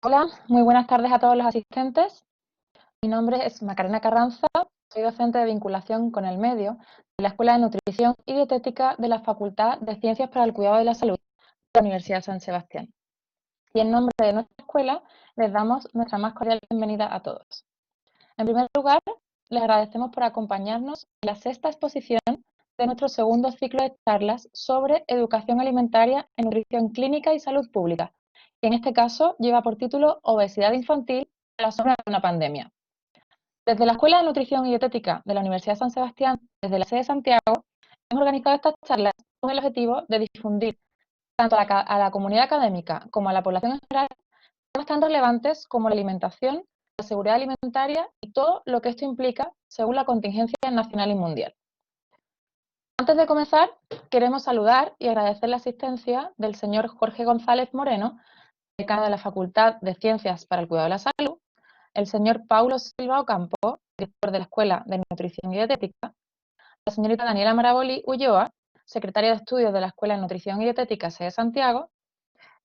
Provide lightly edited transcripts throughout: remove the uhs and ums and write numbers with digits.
Hola, muy buenas tardes a todos los asistentes. Mi nombre es Macarena Carranza, soy docente de vinculación con el medio de la Escuela de Nutrición y Dietética de la Facultad de Ciencias para el Cuidado de la Salud de la Universidad de San Sebastián. Y en nombre de nuestra escuela les damos nuestra más cordial bienvenida a todos. En primer lugar, les agradecemos por acompañarnos en la sexta exposición de nuestro segundo ciclo de charlas sobre educación alimentaria en nutrición clínica y salud pública, que en este caso lleva por título Obesidad infantil a la sombra de una pandemia. Desde la Escuela de Nutrición y Dietética de la Universidad de San Sebastián, desde la sede de Santiago, hemos organizado estas charlas con el objetivo de difundir tanto a la comunidad académica como a la población en general temas tan relevantes como la alimentación, la seguridad alimentaria y todo lo que esto implica según la contingencia nacional y mundial. Antes de comenzar, queremos saludar y agradecer la asistencia del señor Jorge González Moreno, decano de la Facultad de Ciencias para el Cuidado de la Salud, el señor Paulo Silva Ocampo, director de la Escuela de Nutrición y Dietética, la señorita Daniela Maraboli Ulloa, secretaria de Estudios de la Escuela de Nutrición y Dietética SEE Santiago,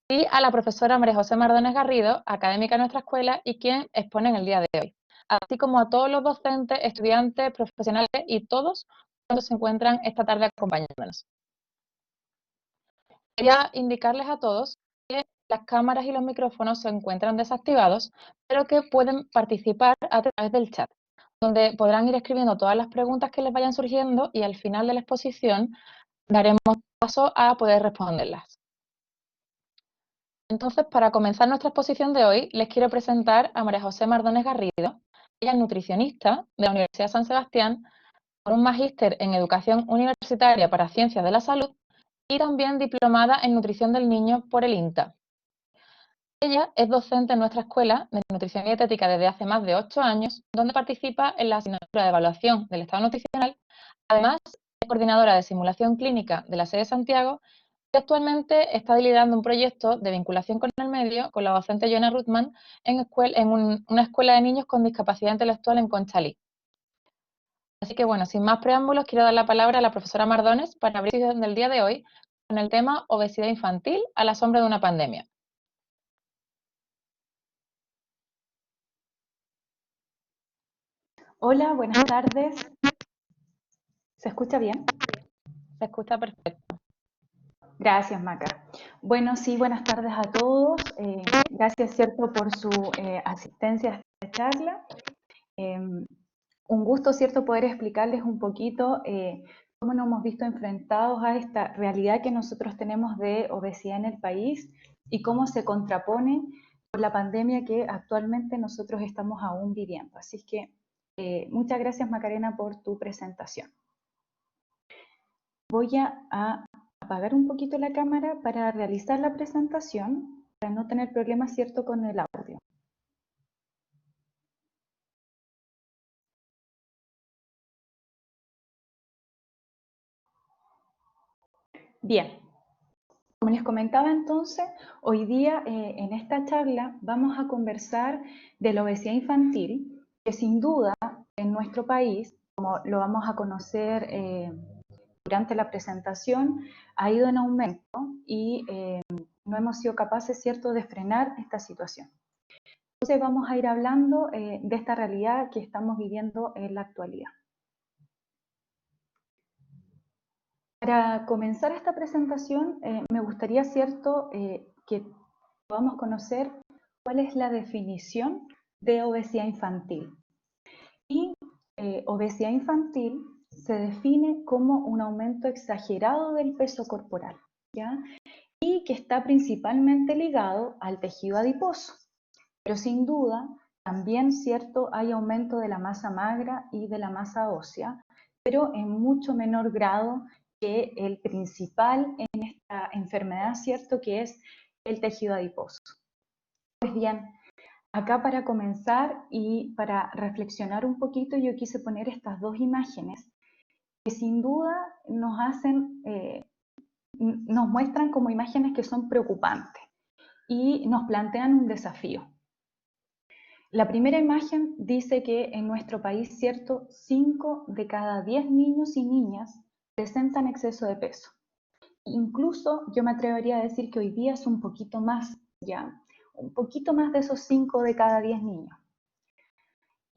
y a la profesora María José Mardones Garrido, académica de nuestra escuela y quien expone en el día de hoy, así como a todos los docentes, estudiantes, profesionales y todos cuantos se encuentran esta tarde acompañándonos. Quería indicarles a todos que las cámaras y los micrófonos se encuentran desactivados, pero que pueden participar a través del chat, donde podrán ir escribiendo todas las preguntas que les vayan surgiendo y al final de la exposición daremos paso a poder responderlas. Entonces, para comenzar nuestra exposición de hoy, les quiero presentar a María José Mardones Garrido. Ella es nutricionista de la Universidad de San Sebastián, con un magíster en Educación Universitaria para Ciencias de la Salud y también diplomada en Nutrición del Niño por el INTA. Ella es docente en nuestra escuela de Nutrición y Dietética desde hace más de 8 años, donde participa en la asignatura de evaluación del estado nutricional. Además, es coordinadora de simulación clínica de la sede de Santiago y actualmente está liderando un proyecto de vinculación con el medio con la docente Joana Ruttmann en una escuela de niños con discapacidad intelectual en Conchalí. Así que bueno, sin más preámbulos, quiero dar la palabra a la profesora Mardones para abrir la sesión del día de hoy con el tema obesidad infantil a la sombra de una pandemia. Hola, buenas tardes. ¿Se escucha bien? Se escucha perfecto. Gracias, Maca. Bueno, sí, buenas tardes a todos. Gracias, cierto, por su asistencia a esta charla. Un gusto, cierto, poder explicarles un poquito cómo nos hemos visto enfrentados a esta realidad que nosotros tenemos de obesidad en el país y cómo se contrapone con la pandemia que actualmente nosotros estamos aún viviendo. Así que muchas gracias, Macarena, por tu presentación. Voy a apagar un poquito la cámara para realizar la presentación, para no tener problemas, ¿cierto?, con el audio. Bien, como les comentaba entonces, hoy día en esta charla vamos a conversar de la obesidad infantil, que sin duda en nuestro país, como lo vamos a conocer durante la presentación, ha ido en aumento y no hemos sido capaces, ¿cierto?, de frenar esta situación. Entonces vamos a ir hablando de esta realidad que estamos viviendo en la actualidad. Para comenzar esta presentación, me gustaría, ¿cierto?, que podamos conocer cuál es la definición de obesidad infantil. Y obesidad infantil se define como un aumento exagerado del peso corporal, ¿ya? Y que está principalmente ligado al tejido adiposo. Pero sin duda, también, ¿cierto?, hay aumento de la masa magra y de la masa ósea, pero en mucho menor grado que el principal en esta enfermedad, ¿cierto?, que es el tejido adiposo. Pues bien, acá para comenzar y para reflexionar un poquito, yo quise poner estas dos imágenes que sin duda nos hacen, nos muestran como imágenes que son preocupantes y nos plantean un desafío. La primera imagen dice que en nuestro país, ¿cierto?, 5 de cada 10 niños y niñas presentan exceso de peso. Incluso yo me atrevería a decir que hoy día es un poquito más, ¿ya? un poquito más de esos 5 de cada 10 niños.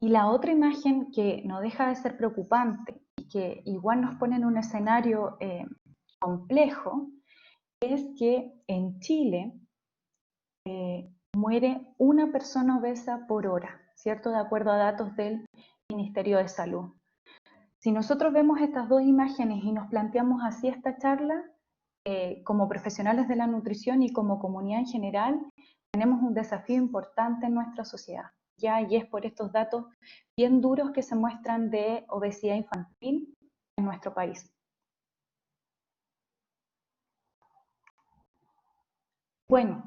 Y la otra imagen que no deja de ser preocupante y que igual nos pone en un escenario complejo es que en Chile muere una persona obesa por hora, ¿cierto? De acuerdo a datos del Ministerio de Salud. Si nosotros vemos estas dos imágenes y nos planteamos así esta charla, como profesionales de la nutrición y como comunidad en general, tenemos un desafío importante en nuestra sociedad, ¿ya? Y es por estos datos bien duros que se muestran de obesidad infantil en nuestro país. Bueno,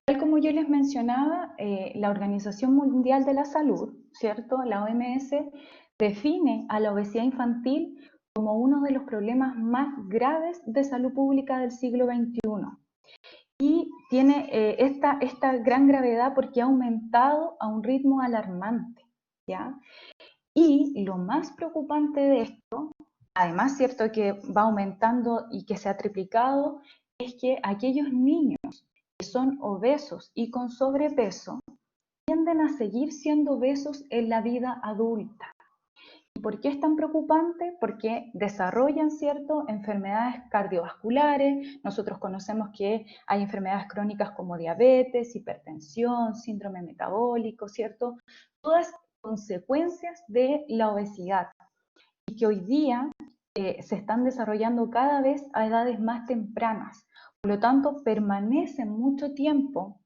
tal como yo les mencionaba, la Organización Mundial de la Salud, ¿cierto? La OMS define a la obesidad infantil como uno de los problemas más graves de salud pública del siglo XXI. Y tiene esta gran gravedad porque ha aumentado a un ritmo alarmante, ¿ya? Y lo más preocupante de esto, además, ¿cierto?, que va aumentando y que se ha triplicado, es que aquellos niños que son obesos y con sobrepeso tienden a seguir siendo obesos en la vida adulta. ¿Por qué es tan preocupante? Porque desarrollan, ¿cierto?, enfermedades cardiovasculares. Nosotros conocemos que hay enfermedades crónicas como diabetes, hipertensión, síndrome metabólico, ¿cierto? Todas consecuencias de la obesidad y que hoy día se están desarrollando cada vez a edades más tempranas. Por lo tanto, permanece mucho tiempo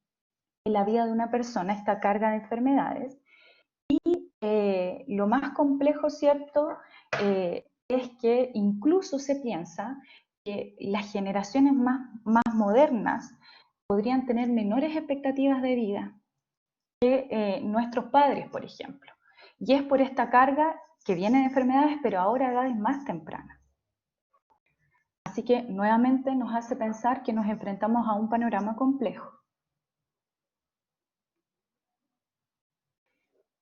en la vida de una persona esta carga de enfermedades. Lo más complejo, ¿cierto?, es que incluso se piensa que las generaciones más modernas podrían tener menores expectativas de vida que nuestros padres, por ejemplo. Y es por esta carga que viene de enfermedades, pero ahora a edades más tempranas. Así que nuevamente nos hace pensar que nos enfrentamos a un panorama complejo.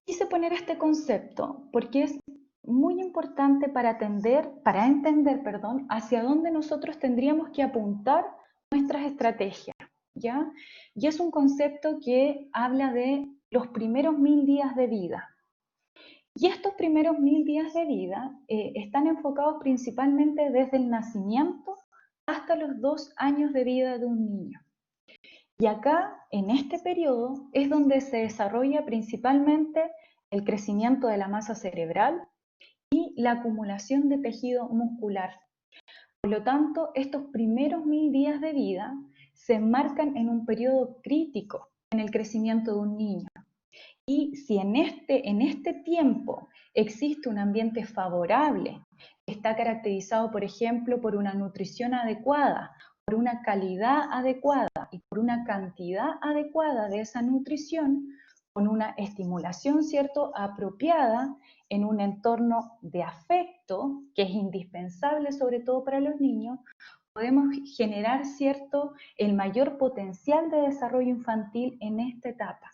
Quise poner este concepto porque es muy importante para entender, hacia dónde nosotros tendríamos que apuntar nuestras estrategias, ¿ya? Y es un concepto que habla de los primeros 1000 días de vida. Y estos primeros 1000 días de vida están enfocados principalmente desde el nacimiento hasta los 2 años de vida de un niño. Y acá, en este periodo, es donde se desarrolla principalmente el crecimiento de la masa cerebral y la acumulación de tejido muscular. Por lo tanto, estos primeros 1000 días de vida se enmarcan en un periodo crítico en el crecimiento de un niño. Y si en este tiempo existe un ambiente favorable, que está caracterizado, por ejemplo, por una nutrición adecuada, por una calidad adecuada y por una cantidad adecuada de esa nutrición, con una estimulación, ¿cierto?, apropiada en un entorno de afecto, que es indispensable sobre todo para los niños, podemos generar, ¿cierto?, el mayor potencial de desarrollo infantil en esta etapa.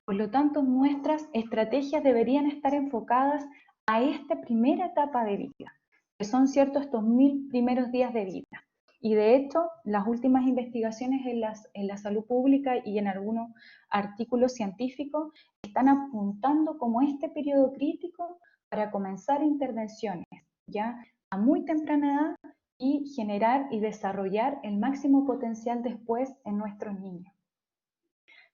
Por lo tanto, nuestras estrategias deberían estar enfocadas a esta primera etapa de vida, que son, ¿cierto?, estos 1000 primeros días de vida. Y de hecho, las últimas investigaciones en la salud pública y en algunos artículos científicos están apuntando como este periodo crítico para comenzar intervenciones ya a muy temprana edad y generar y desarrollar el máximo potencial después en nuestros niños.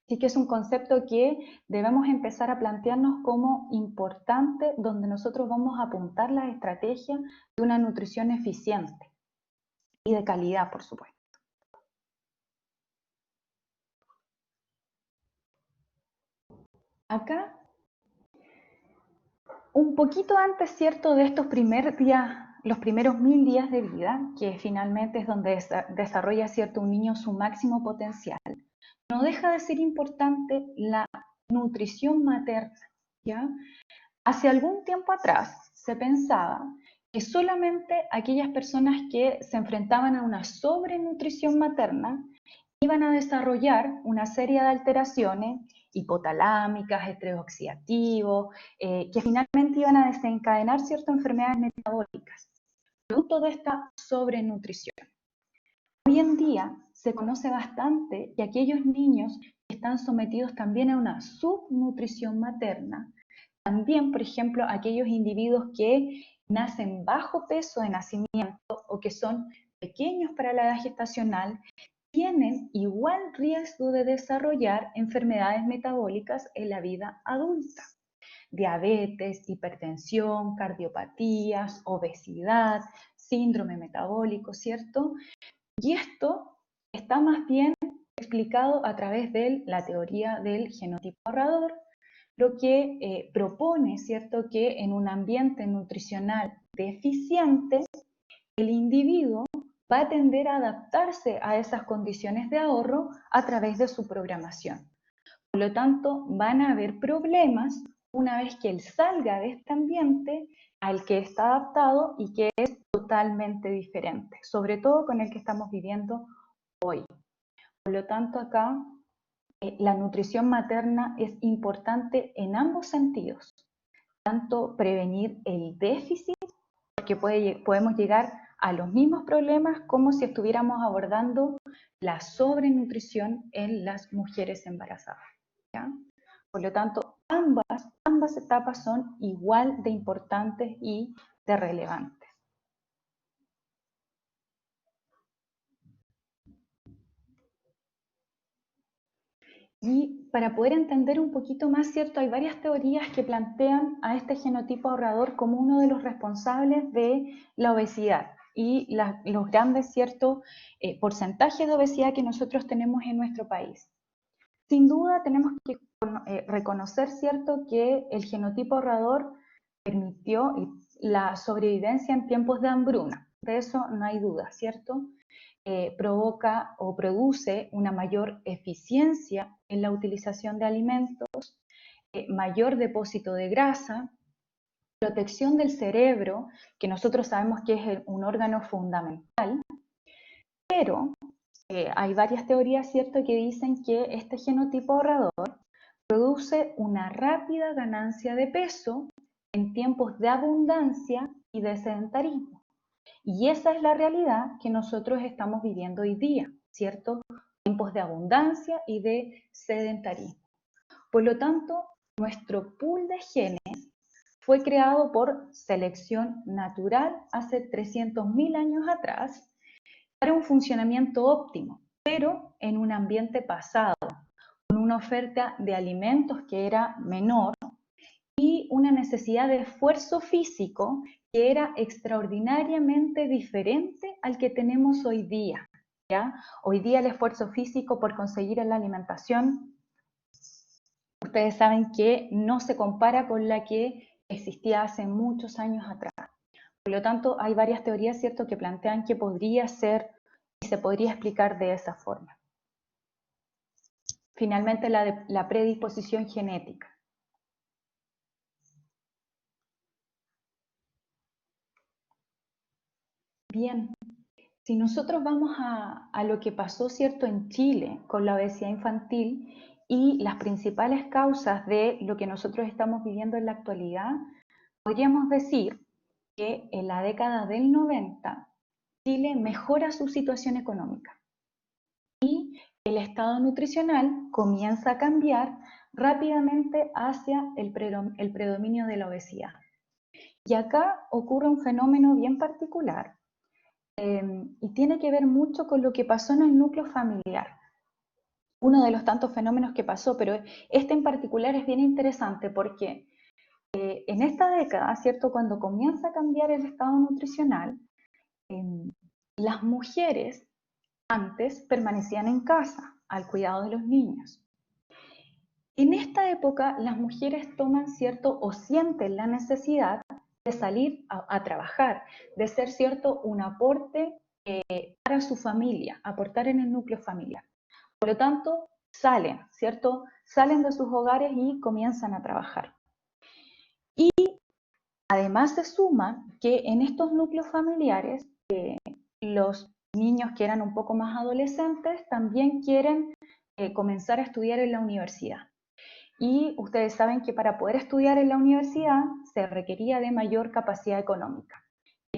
Así que es un concepto que debemos empezar a plantearnos como importante, donde nosotros vamos a apuntar las estrategias de una nutrición eficiente y de calidad, por supuesto. Acá, un poquito antes, ¿cierto?, de estos los primeros 1000 días de vida, que finalmente es donde desarrolla, ¿cierto?, un niño su máximo potencial, no deja de ser importante la nutrición materna, ¿ya? Hace algún tiempo atrás se pensaba que solamente aquellas personas que se enfrentaban a una sobrenutrición materna iban a desarrollar una serie de alteraciones hipotalámicas, estrés oxidativo, que finalmente iban a desencadenar ciertas enfermedades metabólicas, producto de esta sobrenutrición. Hoy en día se conoce bastante que aquellos niños que están sometidos también a una subnutrición materna, también, por ejemplo, aquellos individuos que nacen bajo peso de nacimiento o que son pequeños para la edad gestacional, tienen igual riesgo de desarrollar enfermedades metabólicas en la vida adulta. Diabetes, hipertensión, cardiopatías, obesidad, síndrome metabólico, ¿cierto? Y esto está más bien explicado a través de la teoría del genotipo ahorrador, lo que propone, ¿cierto?, que en un ambiente nutricional deficiente, el individuo va a tender a adaptarse a esas condiciones de ahorro a través de su programación. Por lo tanto, van a haber problemas una vez que él salga de este ambiente al que está adaptado y que es totalmente diferente, sobre todo con el que estamos viviendo hoy. Por lo tanto, acá la nutrición materna es importante en ambos sentidos, tanto prevenir el déficit, porque podemos llegar a los mismos problemas como si estuviéramos abordando la sobrenutrición en las mujeres embarazadas, ¿ya? Por lo tanto, ambas etapas son igual de importantes y de relevantes. Y para poder entender un poquito más, ¿cierto?, hay varias teorías que plantean a este genotipo ahorrador como uno de los responsables de la obesidad y los grandes, ¿cierto?, porcentajes de obesidad que nosotros tenemos en nuestro país. Sin duda tenemos que reconocer, ¿cierto?, que el genotipo ahorrador permitió la sobrevivencia en tiempos de hambruna. De eso no hay duda, ¿cierto? Provoca o produce una mayor eficiencia en la utilización de alimentos, mayor depósito de grasa, protección del cerebro, que nosotros sabemos que es un órgano fundamental, pero hay varias teorías, ¿cierto?, que dicen que este genotipo ahorrador produce una rápida ganancia de peso en tiempos de abundancia y de sedentarismo. Y esa es la realidad que nosotros estamos viviendo hoy día, ¿cierto? Tiempos de abundancia y de sedentarismo. Por lo tanto, nuestro pool de genes fue creado por selección natural hace 300.000 años atrás para un funcionamiento óptimo, pero en un ambiente pasado, con una oferta de alimentos que era menor y una necesidad de esfuerzo físico que era extraordinariamente diferente al que tenemos hoy día, ¿ya? Hoy día el esfuerzo físico por conseguir la alimentación, ustedes saben que no se compara con la que existía hace muchos años atrás. Por lo tanto, hay varias teorías, ¿cierto?, que plantean que podría ser y se podría explicar de esa forma. Finalmente, la predisposición genética. Bien, si nosotros vamos a lo que pasó, ¿cierto?, en Chile con la obesidad infantil y las principales causas de lo que nosotros estamos viviendo en la actualidad, podríamos decir que en la década del 90 Chile mejora su situación económica y el estado nutricional comienza a cambiar rápidamente hacia el predominio de la obesidad. Y acá ocurre un fenómeno bien particular y tiene que ver mucho con lo que pasó en el núcleo familiar. Uno de los tantos fenómenos que pasó, pero este en particular es bien interesante porque en esta década, ¿cierto?, cuando comienza a cambiar el estado nutricional, las mujeres antes permanecían en casa al cuidado de los niños. En esta época las mujeres toman, ¿cierto?, o sienten la necesidad de salir a trabajar, de ser, ¿cierto?, un aporte para su familia, aportar en el núcleo familiar. Por lo tanto, salen, ¿cierto?, salen de sus hogares y comienzan a trabajar. Y además se suma que en estos núcleos familiares, los niños que eran un poco más adolescentes también quieren comenzar a estudiar en la universidad. Y ustedes saben que para poder estudiar en la universidad se requería de mayor capacidad económica.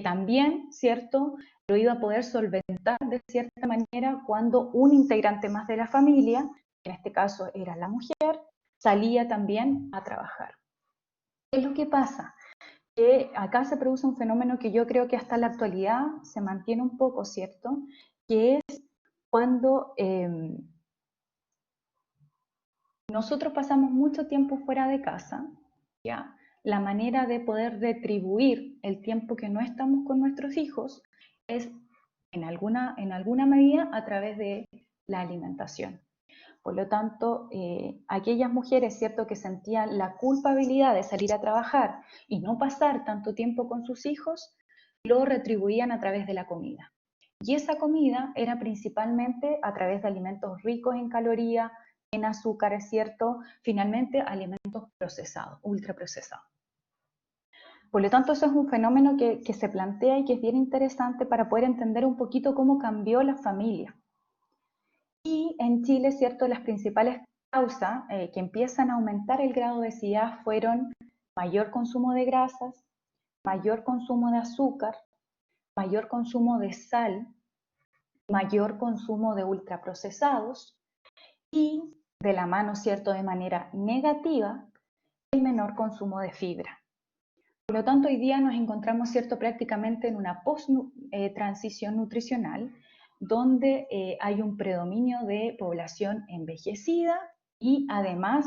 que también, ¿cierto?, lo iba a poder solventar de cierta manera cuando un integrante más de la familia, en este caso era la mujer, salía también a trabajar. ¿Qué es lo que pasa? Que acá se produce un fenómeno que yo creo que hasta la actualidad se mantiene un poco, ¿cierto?, que es cuando nosotros pasamos mucho tiempo fuera de casa, ¿ya? La manera de poder retribuir el tiempo que no estamos con nuestros hijos es en alguna medida a través de la alimentación. Por lo tanto, aquellas mujeres, ¿cierto?, que sentían la culpabilidad de salir a trabajar y no pasar tanto tiempo con sus hijos, lo retribuían a través de la comida. Y esa comida era principalmente a través de alimentos ricos en calorías, en azúcares, ¿cierto? Finalmente, alimentos procesados, ultraprocesados. Por lo tanto, eso es un fenómeno que se plantea y que es bien interesante para poder entender un poquito cómo cambió la familia. Y en Chile, ¿cierto?, las principales causas que empiezan a aumentar el grado de obesidad fueron mayor consumo de grasas, mayor consumo de azúcar, mayor consumo de sal, mayor consumo de ultraprocesados y, de la mano, ¿cierto?, de manera negativa, el menor consumo de fibra. Por lo tanto, hoy día nos encontramos, ¿cierto?, prácticamente en una post-transición nutricional, donde hay un predominio de población envejecida y además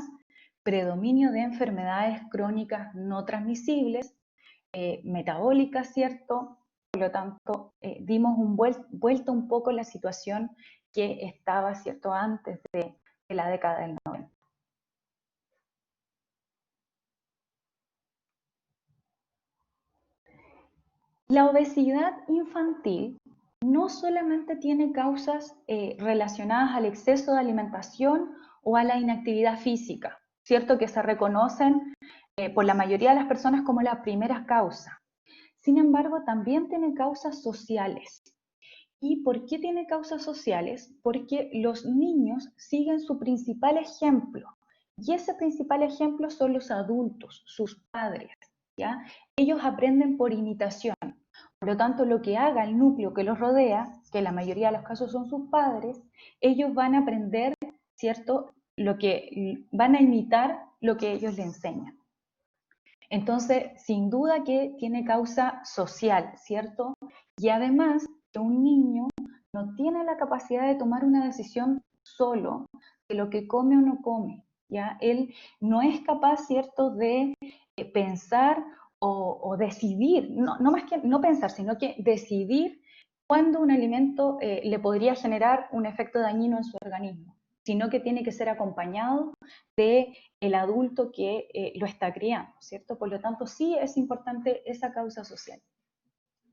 predominio de enfermedades crónicas no transmisibles, metabólicas, ¿cierto? Por lo tanto, dimos vuelta un poco la situación que estaba, ¿cierto?, antes de la década del 90. La obesidad infantil no solamente tiene causas relacionadas al exceso de alimentación o a la inactividad física, ¿cierto?, que se reconocen por la mayoría de las personas como la primera causa. Sin embargo, también tiene causas sociales. ¿Y por qué tiene causas sociales? Porque los niños siguen su principal ejemplo, y ese principal ejemplo son los adultos, sus padres, ¿ya? Ellos aprenden por imitación. Por lo tanto, lo que haga el núcleo que los rodea, que en la mayoría de los casos son sus padres, ellos van a aprender, ¿cierto?, van a imitar lo que ellos le enseñan. Entonces, sin duda que tiene causa social, ¿cierto? Y además, que un niño no tiene la capacidad de tomar una decisión solo de lo que come o no come, ¿ya? Él no es capaz, ¿cierto?, de pensar o decidir, no más que no pensar, sino que decidir cuándo un alimento le podría generar un efecto dañino en su organismo, sino que tiene que ser acompañado de el adulto que lo está criando, ¿cierto? Por lo tanto, sí es importante esa causa social.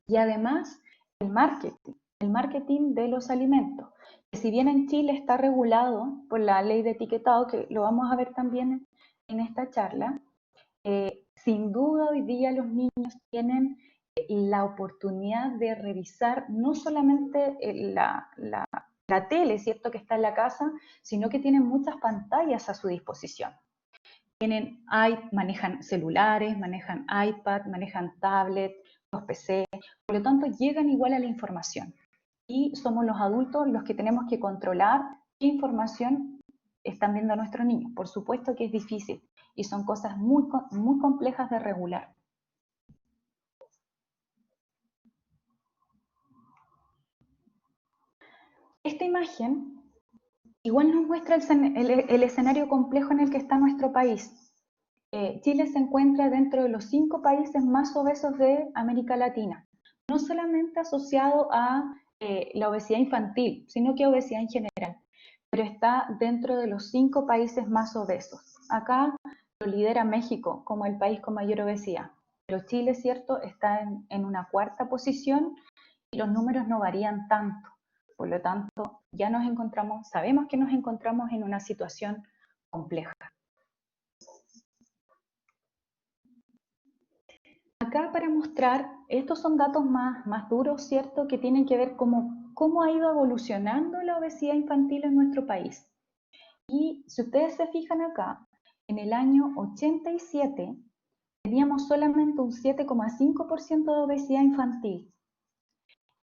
Y además, el marketing de los alimentos, que si bien en Chile está regulado por la ley de etiquetado, que lo vamos a ver también en esta charla, sin duda hoy día los niños tienen la oportunidad de revisar no solamente la tele, ¿cierto?, que está en la casa, sino que tienen muchas pantallas a su disposición. Manejan celulares, manejan iPad, manejan tablet, los PC, por lo tanto llegan igual a la información. Y somos los adultos los que tenemos que controlar qué información están viendo nuestros niños. Por supuesto que es difícil y son cosas muy, muy complejas de regular. Esta imagen igual nos muestra el escenario complejo en el que está nuestro país. Chile se encuentra dentro de los 5 países más obesos de América Latina, no solamente asociado a la obesidad infantil, sino que obesidad en general, pero está dentro de los 5 países más obesos. Acá lo lidera México como el país con mayor obesidad, pero Chile, ¿cierto?, está en una 4ª posición y los números no varían tanto. Por lo tanto, sabemos que nos encontramos en una situación compleja. Acá para mostrar, estos son datos más duros, ¿cierto?, que tienen que ver cómo ha ido evolucionando la obesidad infantil en nuestro país. Y si ustedes se fijan acá, en el año 87, teníamos solamente un 7,5% de obesidad infantil.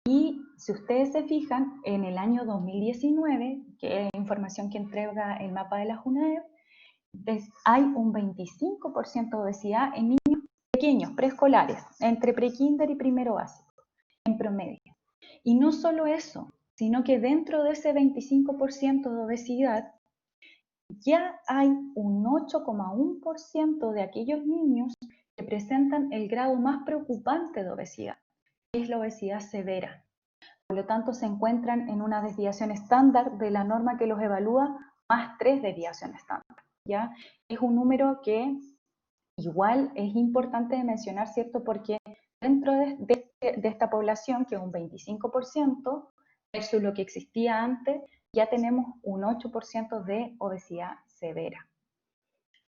Y si ustedes se fijan, en el año 2019, que es información que entrega el mapa de la UNAEP, hay un 25% de obesidad en niños pequeños, preescolares, entre prekinder y primero básico, en promedio. Y no solo eso, sino que dentro de ese 25% de obesidad, ya hay un 8,1% de aquellos niños que presentan el grado más preocupante de obesidad, que es la obesidad severa. Por lo tanto, se encuentran en una desviación estándar de la norma que los evalúa más 3 desviaciones estándar, ¿ya? Es un número que igual es importante de mencionar, ¿cierto? Porque dentro de esta población, que es un 25%, versus lo que existía antes, ya tenemos un 8% de obesidad severa.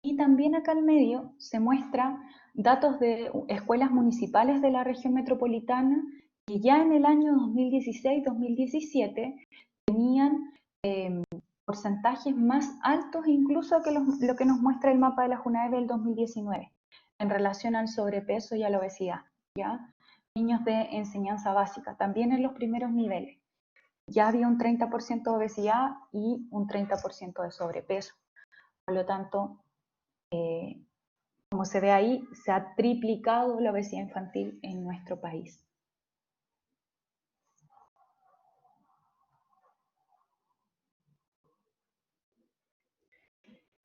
Y también acá al medio se muestra datos de escuelas municipales de la región metropolitana que ya en el año 2016-2017 tenían porcentajes más altos incluso que lo que nos muestra el mapa de la UNAEB del 2019 en relación al sobrepeso y a la obesidad, ¿ya? Niños de enseñanza básica, también en los primeros niveles. Ya había un 30% de obesidad y un 30% de sobrepeso. Por lo tanto, como se ve ahí, se ha triplicado la obesidad infantil en nuestro país.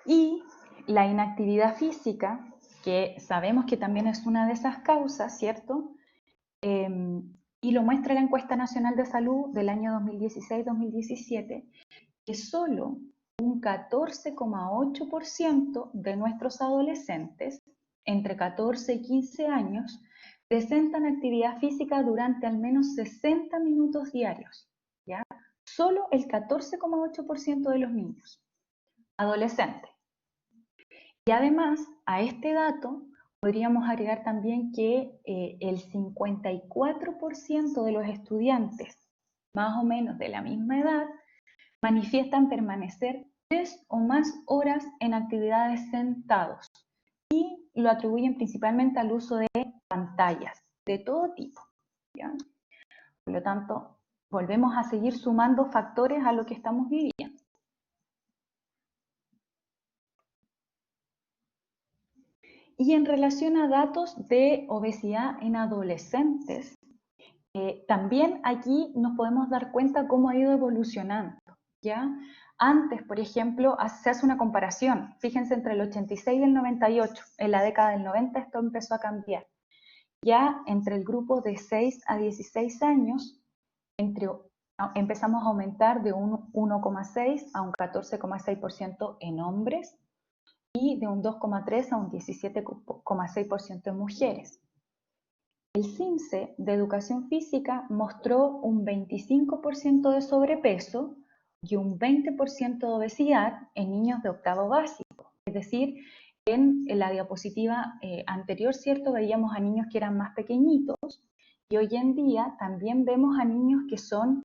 Y la inactividad física, que sabemos que también es una de esas causas, ¿cierto? Y lo muestra la encuesta nacional de salud del año 2016-2017, que solo un 14,8% de nuestros adolescentes entre 14 y 15 años presentan actividad física durante al menos 60 minutos diarios, ¿ya? Solo el 14,8% de los niños adolescentes. Y además, a este dato podríamos agregar también que el 54% de los estudiantes, más o menos de la misma edad, manifiestan permanecer 3 o más horas en actividades sentados y lo atribuyen principalmente al uso de pantallas de todo tipo, ¿ya? Por lo tanto, volvemos a seguir sumando factores a lo que estamos viviendo. Y en relación a datos de obesidad en adolescentes, también aquí nos podemos dar cuenta cómo ha ido evolucionando, ¿ya? Antes, por ejemplo, se hace una comparación, fíjense, entre el 86 y el 98, en la década del 90 esto empezó a cambiar. Ya entre el grupo de 6 a 16 años, empezamos a aumentar de un 1,6 a un 14,6% en hombres y de un 2,3 a un 17,6% en mujeres. El CINSE de Educación Física mostró un 25% de sobrepeso y un 20% de obesidad en niños de octavo básico. Es decir, en la diapositiva anterior, ¿cierto? Veíamos a niños que eran más pequeñitos y hoy en día también vemos a niños que son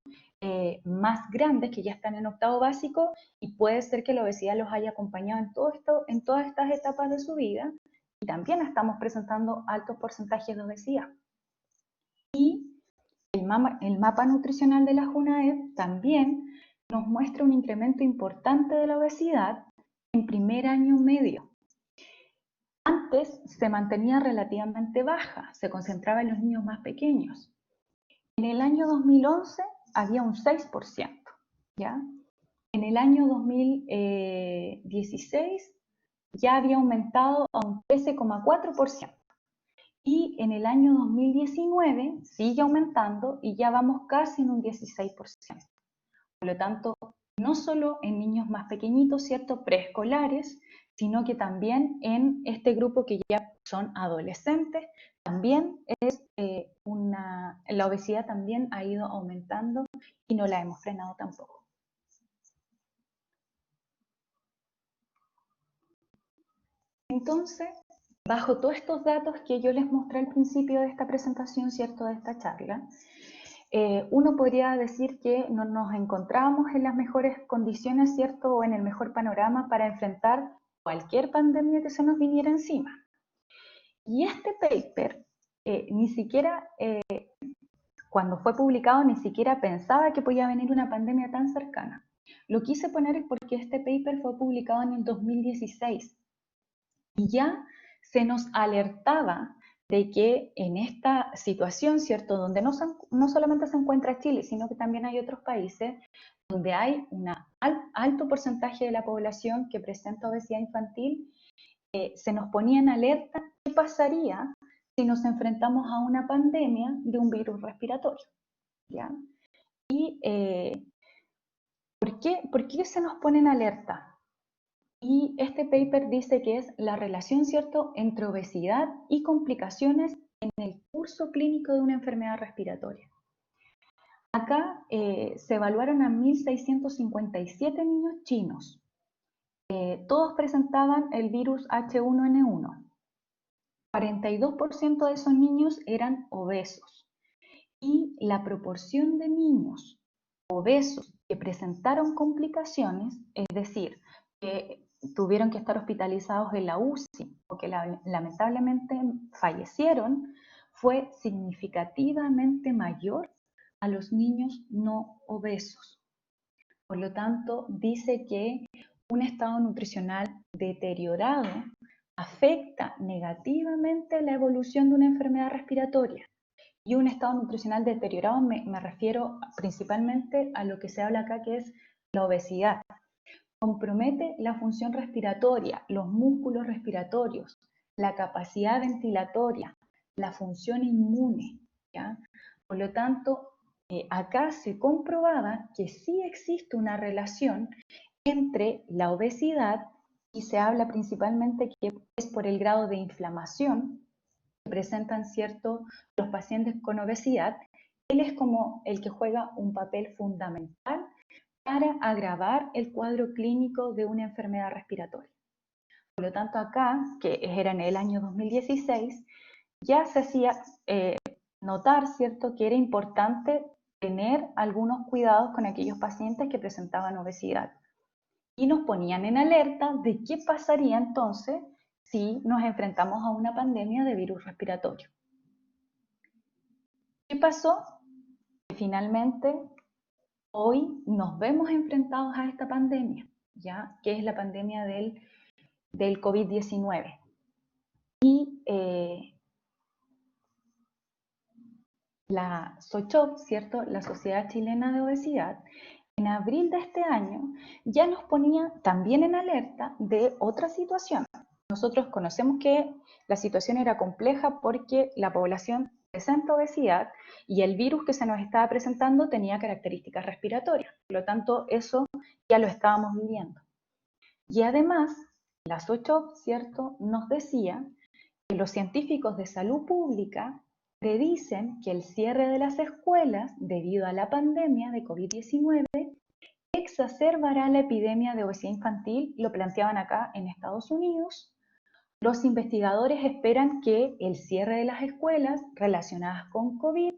más grandes, que ya están en octavo básico y puede ser que la obesidad los haya acompañado en todas estas etapas de su vida y también estamos presentando altos porcentajes de obesidad. Y el mapa nutricional de la UNAEP también nos muestra un incremento importante de la obesidad en primer año medio. Antes se mantenía relativamente baja, se concentraba en los niños más pequeños. En el año 2011 había un 6%, ¿ya? En el año 2016 ya había aumentado a un 13,4%. Y en el año 2019 sigue aumentando y ya vamos casi en un 16%. Por lo tanto, no solo en niños más pequeñitos, ¿cierto?, preescolares, sino que también en este grupo que ya son adolescentes, también la obesidad también ha ido aumentando y no la hemos frenado tampoco. Entonces, bajo todos estos datos que yo les mostré al principio de esta presentación, ¿cierto?, de esta charla, uno podría decir que no nos encontrábamos en las mejores condiciones, ¿cierto?, o en el mejor panorama para enfrentar cualquier pandemia que se nos viniera encima. Y este paper ni siquiera, cuando fue publicado, ni siquiera pensaba que podía venir una pandemia tan cercana. Lo quise poner es porque este paper fue publicado en el 2016 y ya se nos alertaba de que en esta situación, ¿cierto?, donde no solamente se encuentra Chile, sino que también hay otros países donde hay un alto porcentaje de la población que presenta obesidad infantil, se nos ponía en alerta qué pasaría si nos enfrentamos a una pandemia de un virus respiratorio, ¿ya? Y ¿por qué se nos pone en alerta? Y este paper dice que es la relación, ¿cierto?, entre obesidad y complicaciones en el curso clínico de una enfermedad respiratoria. Acá se evaluaron a 1.657 niños chinos. Todos presentaban el virus H1N1. 42% de esos niños eran obesos. Y la proporción de niños obesos que presentaron complicaciones, es decir, que tuvieron que estar hospitalizados en la UCI o que lamentablemente fallecieron, fue significativamente mayor a los niños no obesos. Por lo tanto, dice que un estado nutricional deteriorado afecta negativamente la evolución de una enfermedad respiratoria. Y un estado nutricional deteriorado me refiero principalmente a lo que se habla acá, que es la obesidad. Compromete la función respiratoria, los músculos respiratorios, la capacidad ventilatoria, la función inmune, ¿ya? Por lo tanto, acá se comprobaba que sí existe una relación entre la obesidad, y se habla principalmente que es por el grado de inflamación que presentan los pacientes con obesidad. Él es como el que juega un papel fundamental para agravar el cuadro clínico de una enfermedad respiratoria. Por lo tanto, acá, que era en el año 2016, ya se hacía notar, ¿cierto?, que era importante tener algunos cuidados con aquellos pacientes que presentaban obesidad. Y nos ponían en alerta de qué pasaría entonces si nos enfrentamos a una pandemia de virus respiratorio. ¿Qué pasó? Que finalmente hoy nos vemos enfrentados a esta pandemia, ¿ya? Que es la pandemia del COVID-19. Y la SOCHOP, ¿cierto?, la Sociedad Chilena de Obesidad, en abril de este año ya nos ponía también en alerta de otra situación. Nosotros conocemos que la situación era compleja porque la población presenta obesidad y el virus que se nos estaba presentando tenía características respiratorias. Por lo tanto, eso ya lo estábamos viviendo. Y además, la SOCHOP, ¿cierto?, nos decía que los científicos de salud pública predicen que el cierre de las escuelas debido a la pandemia de COVID-19 exacerbará la epidemia de obesidad infantil. Lo planteaban acá en Estados Unidos. Los investigadores esperan que el cierre de las escuelas relacionadas con COVID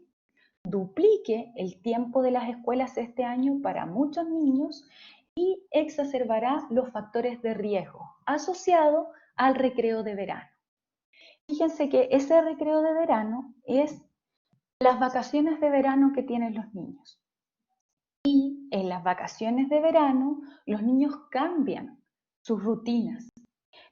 duplique el tiempo de las escuelas este año para muchos niños y exacerbará los factores de riesgo asociados al recreo de verano. Fíjense que ese recreo de verano es las vacaciones de verano que tienen los niños. Y en las vacaciones de verano los niños cambian sus rutinas.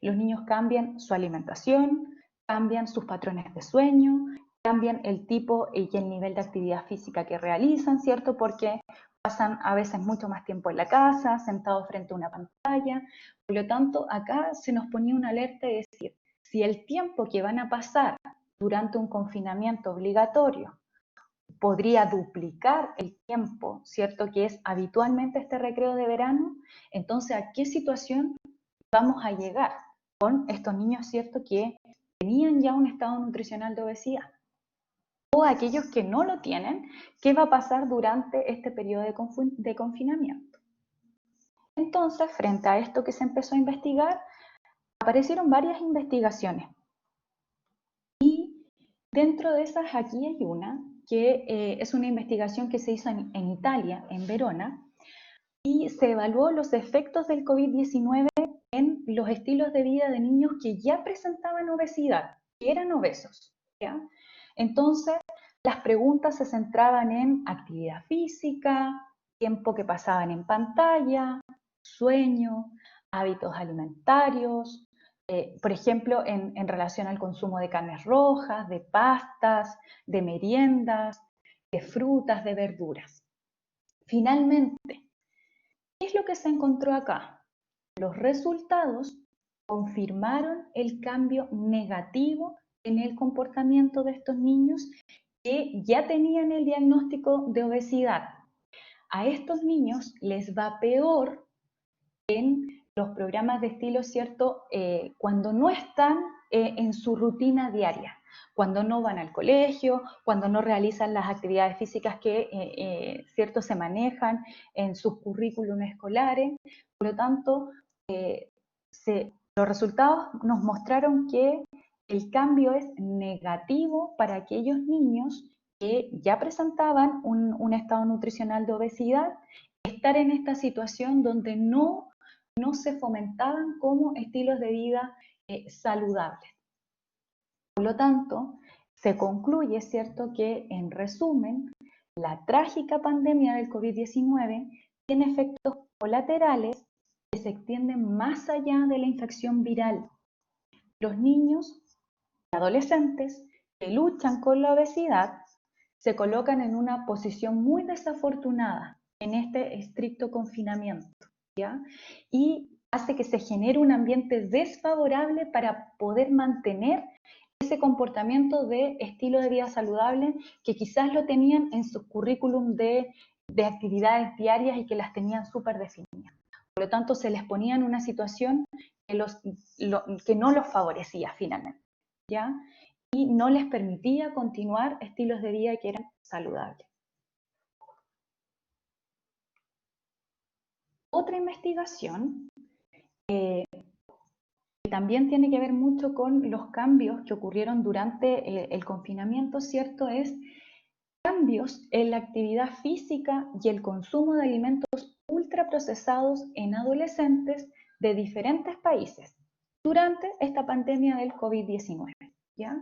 Los niños cambian su alimentación, cambian sus patrones de sueño, cambian el tipo y el nivel de actividad física que realizan, ¿cierto? Porque pasan a veces mucho más tiempo en la casa, sentados frente a una pantalla. Por lo tanto, acá se nos ponía una alerta de decir, si el tiempo que van a pasar durante un confinamiento obligatorio podría duplicar el tiempo, ¿cierto?, que es habitualmente este recreo de verano, entonces, ¿a qué situación vamos a llegar con estos niños, ¿cierto?, que tenían ya un estado nutricional de obesidad? O aquellos que no lo tienen, ¿qué va a pasar durante este periodo de confinamiento? Entonces, frente a esto que se empezó a investigar, aparecieron varias investigaciones. Y dentro de esas, aquí hay una que es una investigación que se hizo en Italia, en Verona, y se evaluó los efectos del COVID-19 en los estilos de vida de niños que ya presentaban obesidad, que eran obesos, ¿ya? Entonces, las preguntas se centraban en actividad física, tiempo que pasaban en pantalla, sueño, hábitos alimentarios, por ejemplo, en relación al consumo de carnes rojas, de pastas, de meriendas, de frutas, de verduras. Finalmente, ¿qué es lo que se encontró acá? Los resultados confirmaron el cambio negativo en el comportamiento de estos niños que ya tenían el diagnóstico de obesidad. A estos niños les va peor en los programas de estilo, ¿cierto? Cuando no están en su rutina diaria, cuando no van al colegio, cuando no realizan las actividades físicas que, ¿cierto?, se manejan en sus currículum escolares. Por lo tanto, los resultados nos mostraron que el cambio es negativo para aquellos niños que ya presentaban un estado nutricional de obesidad, estar en esta situación donde no se fomentaban como estilos de vida saludables. Por lo tanto, se concluye, ¿cierto?, que en resumen, la trágica pandemia del COVID-19 tiene efectos colaterales que se extienden más allá de la infección viral. Los niños y adolescentes que luchan con la obesidad se colocan en una posición muy desafortunada en este estricto confinamiento, ¿ya? Y hace que se genere un ambiente desfavorable para poder mantener ese comportamiento de estilo de vida saludable que quizás lo tenían en su currículum de actividades diarias y que las tenían súper definidas. Por lo tanto, se les ponía en una situación que no los favorecía finalmente, ¿ya? Y no les permitía continuar estilos de vida que eran saludables. Otra investigación que también tiene que ver mucho con los cambios que ocurrieron durante el confinamiento, ¿cierto? Es cambios en la actividad física y el consumo de alimentos ultraprocesados en adolescentes de diferentes países durante esta pandemia del COVID-19, ¿ya?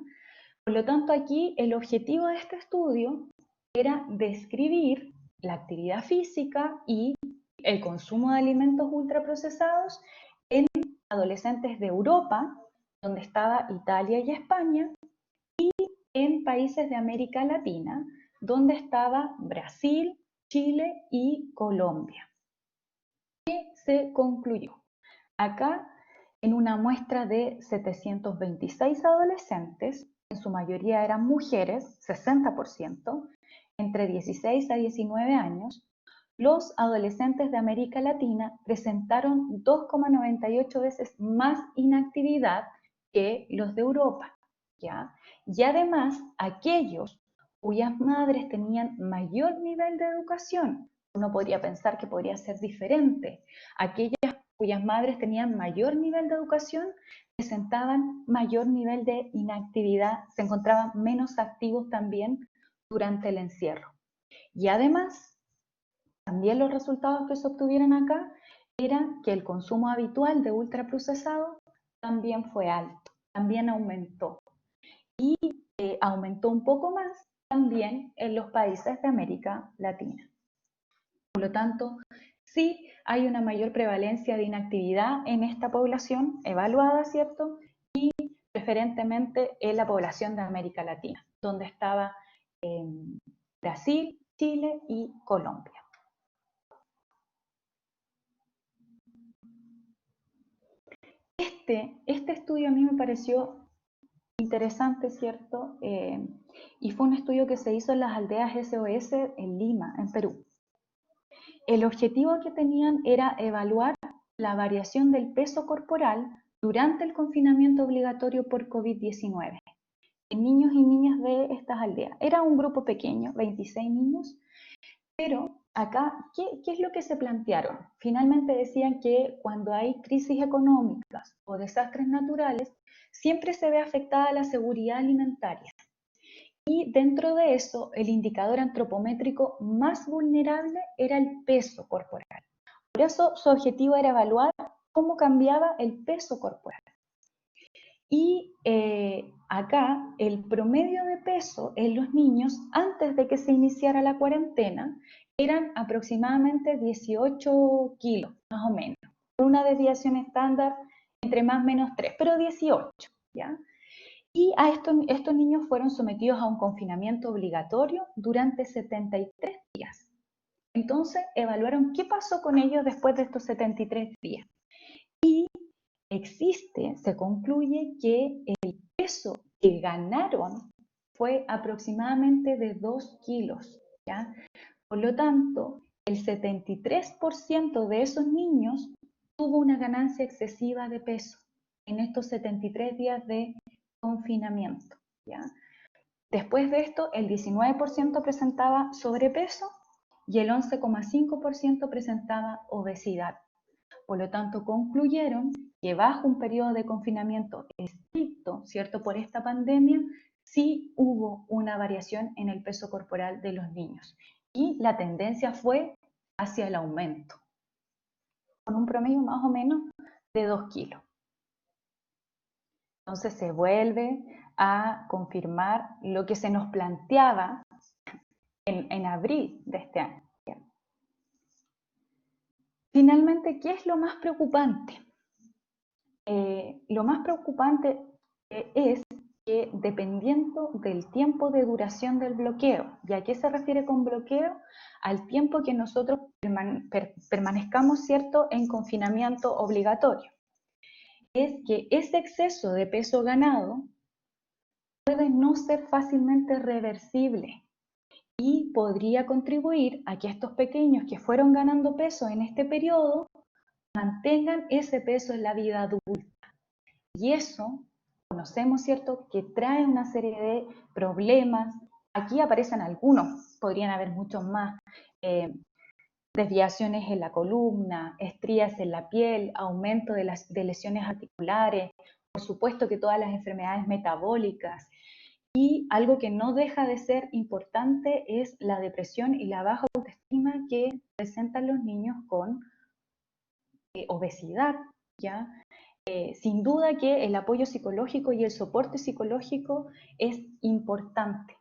Por lo tanto, aquí el objetivo de este estudio era describir la actividad física y el consumo de alimentos ultraprocesados en adolescentes de Europa, donde estaba Italia y España, y en países de América Latina, donde estaba Brasil, Chile y Colombia. ¿Qué se concluyó? Acá, en una muestra de 726 adolescentes, en su mayoría eran mujeres, 60%, entre 16 a 19 años, los adolescentes de América Latina presentaron 2,98 veces más inactividad que los de Europa, ¿ya? Y además, aquellos cuyas madres tenían mayor nivel de educación, uno podría pensar que podría ser diferente, aquellas cuyas madres tenían mayor nivel de educación presentaban mayor nivel de inactividad, se encontraban menos activos también durante el encierro. Y además, también los resultados que se obtuvieron acá eran que el consumo habitual de ultraprocesado también fue alto, también aumentó. Y aumentó un poco más también en los países de América Latina. Por lo tanto, sí hay una mayor prevalencia de inactividad en esta población evaluada, ¿cierto? Y preferentemente en la población de América Latina, donde estaba Brasil, Chile y Colombia. Este estudio a mí me pareció interesante, ¿cierto? Y fue un estudio que se hizo en las aldeas SOS en Lima, en Perú. El objetivo que tenían era evaluar la variación del peso corporal durante el confinamiento obligatorio por COVID-19 en niños y niñas de estas aldeas. Era un grupo pequeño, 26 niños, pero acá, ¿qué es lo que se plantearon? Finalmente decían que cuando hay crisis económicas o desastres naturales, siempre se ve afectada la seguridad alimentaria. Y dentro de eso, el indicador antropométrico más vulnerable era el peso corporal. Por eso su objetivo era evaluar cómo cambiaba el peso corporal. Y acá el promedio de peso en los niños antes de que se iniciara la cuarentena eran aproximadamente 18 kilos, más o menos. Una desviación estándar entre más o menos 3, pero 18, ¿ya? Y a estos niños fueron sometidos a un confinamiento obligatorio durante 73 días. Entonces evaluaron qué pasó con ellos después de estos 73 días. Se concluye que el peso que ganaron fue aproximadamente de 2 kilos, ¿ya? Por lo tanto, el 73% de esos niños tuvo una ganancia excesiva de peso en estos 73 días de confinamiento, ¿ya? Después de esto, el 19% presentaba sobrepeso y el 11,5% presentaba obesidad. Por lo tanto, concluyeron que bajo un periodo de confinamiento estricto, ¿cierto?, por esta pandemia, sí hubo una variación en el peso corporal de los niños. Y la tendencia fue hacia el aumento, con un promedio más o menos de 2 kilos. Entonces se vuelve a confirmar lo que se nos planteaba en abril de este año. Finalmente, ¿qué es lo más preocupante? Lo más preocupante es que dependiendo del tiempo de duración del bloqueo, ¿y a qué se refiere con bloqueo? Al tiempo que nosotros permanezcamos, ¿cierto?, en confinamiento obligatorio. Es que ese exceso de peso ganado puede no ser fácilmente reversible y podría contribuir a que estos pequeños que fueron ganando peso en este periodo mantengan ese peso en la vida adulta. Y eso, conocemos, ¿cierto?, que trae una serie de problemas. Aquí aparecen algunos, podrían haber muchos más. Desviaciones en la columna, estrías en la piel, aumento de lesiones articulares, por supuesto que todas las enfermedades metabólicas. Y algo que no deja de ser importante es la depresión y la baja autoestima que presentan los niños con obesidad, ¿ya? Sin duda que el apoyo psicológico y el soporte psicológico es importante.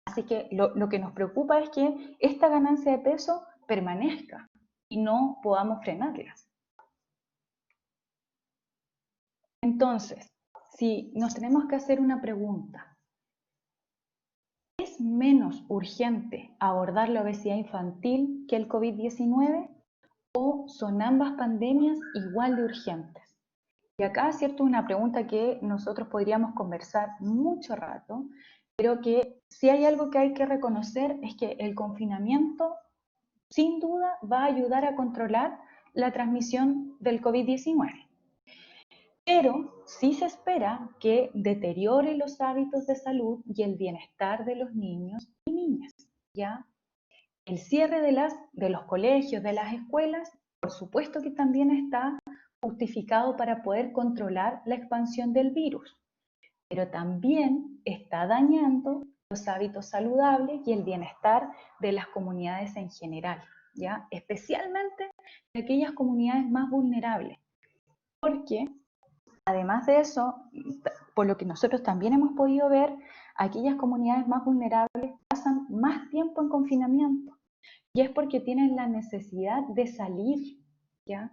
Así que lo que nos preocupa es que esta ganancia de peso permanezca y no podamos frenarla. Entonces, si nos tenemos que hacer una pregunta, ¿es menos urgente abordar la obesidad infantil que el COVID-19 o son ambas pandemias igual de urgentes? Y acá, cierto, una pregunta que nosotros podríamos conversar mucho rato, pero que si hay algo que hay que reconocer es que el confinamiento, sin duda, va a ayudar a controlar la transmisión del COVID-19. Pero sí se espera que deteriore los hábitos de salud y el bienestar de los niños y niñas, ¿ya? El cierre de los colegios, de las escuelas, por supuesto que también está justificado para poder controlar la expansión del virus, pero también está dañando los hábitos saludables y el bienestar de las comunidades en general, ¿ya? Especialmente de aquellas comunidades más vulnerables, porque además de eso, por lo que nosotros también hemos podido ver, aquellas comunidades más vulnerables pasan más tiempo en confinamiento y es porque tienen la necesidad de salir, ¿ya?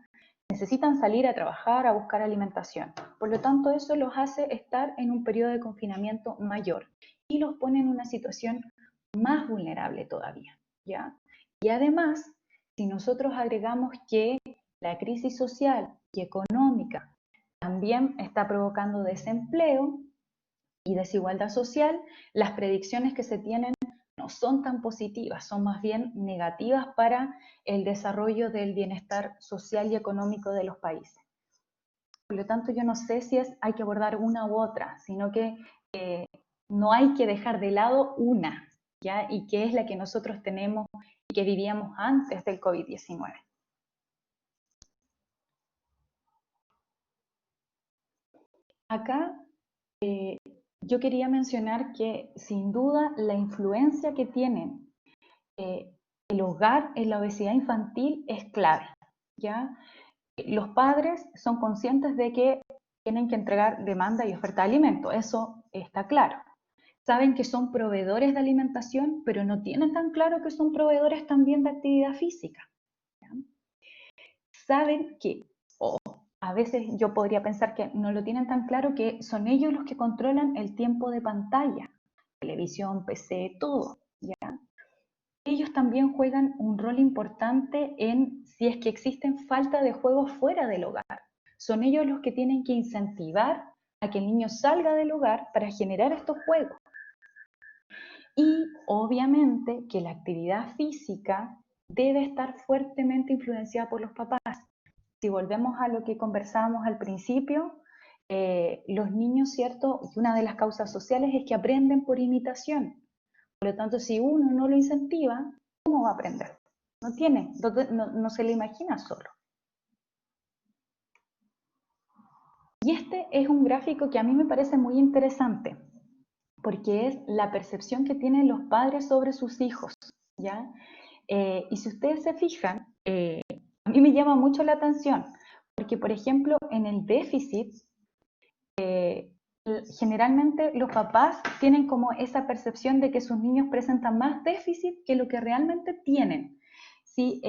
Necesitan salir a trabajar, a buscar alimentación. Por lo tanto, eso los hace estar en un periodo de confinamiento mayor y los pone en una situación más vulnerable todavía, ¿ya? Y además, si nosotros agregamos que la crisis social y económica también está provocando desempleo y desigualdad social, las predicciones que se tienen no son tan positivas, son más bien negativas para el desarrollo del bienestar social y económico de los países. Por lo tanto, yo no sé si hay que abordar una u otra, sino que no hay que dejar de lado una, ¿ya? Y que es la que nosotros tenemos y que vivíamos antes del COVID-19. Acá yo quería mencionar que sin duda la influencia que tienen el hogar en la obesidad infantil es clave, ¿ya? Los padres son conscientes de que tienen que entregar demanda y oferta de alimentos, eso está claro. Saben que son proveedores de alimentación, pero no tienen tan claro que son proveedores también de actividad física. ¿Ya? Saben que, o a veces yo podría pensar que no lo tienen tan claro, que son ellos los que controlan el tiempo de pantalla, televisión, PC, todo. ¿Ya? Ellos también juegan un rol importante en si es que existen falta de juegos fuera del hogar. Son ellos los que tienen que incentivar a que el niño salga del hogar para generar estos juegos. Y obviamente que la actividad física debe estar fuertemente influenciada por los papás. Si volvemos a lo que conversábamos al principio, los niños, ¿cierto? Y una de las causas sociales es que aprenden por imitación. Por lo tanto, si uno no lo incentiva, ¿cómo va a aprender? No tiene, no se lo imagina solo. Y este es un gráfico que a mí me parece muy interesante, porque es la percepción que tienen los padres sobre sus hijos, ¿ya? Y si ustedes se fijan, a mí me llama mucho la atención, porque por ejemplo, en el déficit, generalmente los papás tienen como esa percepción de que sus niños presentan más déficit que lo que realmente tienen. Si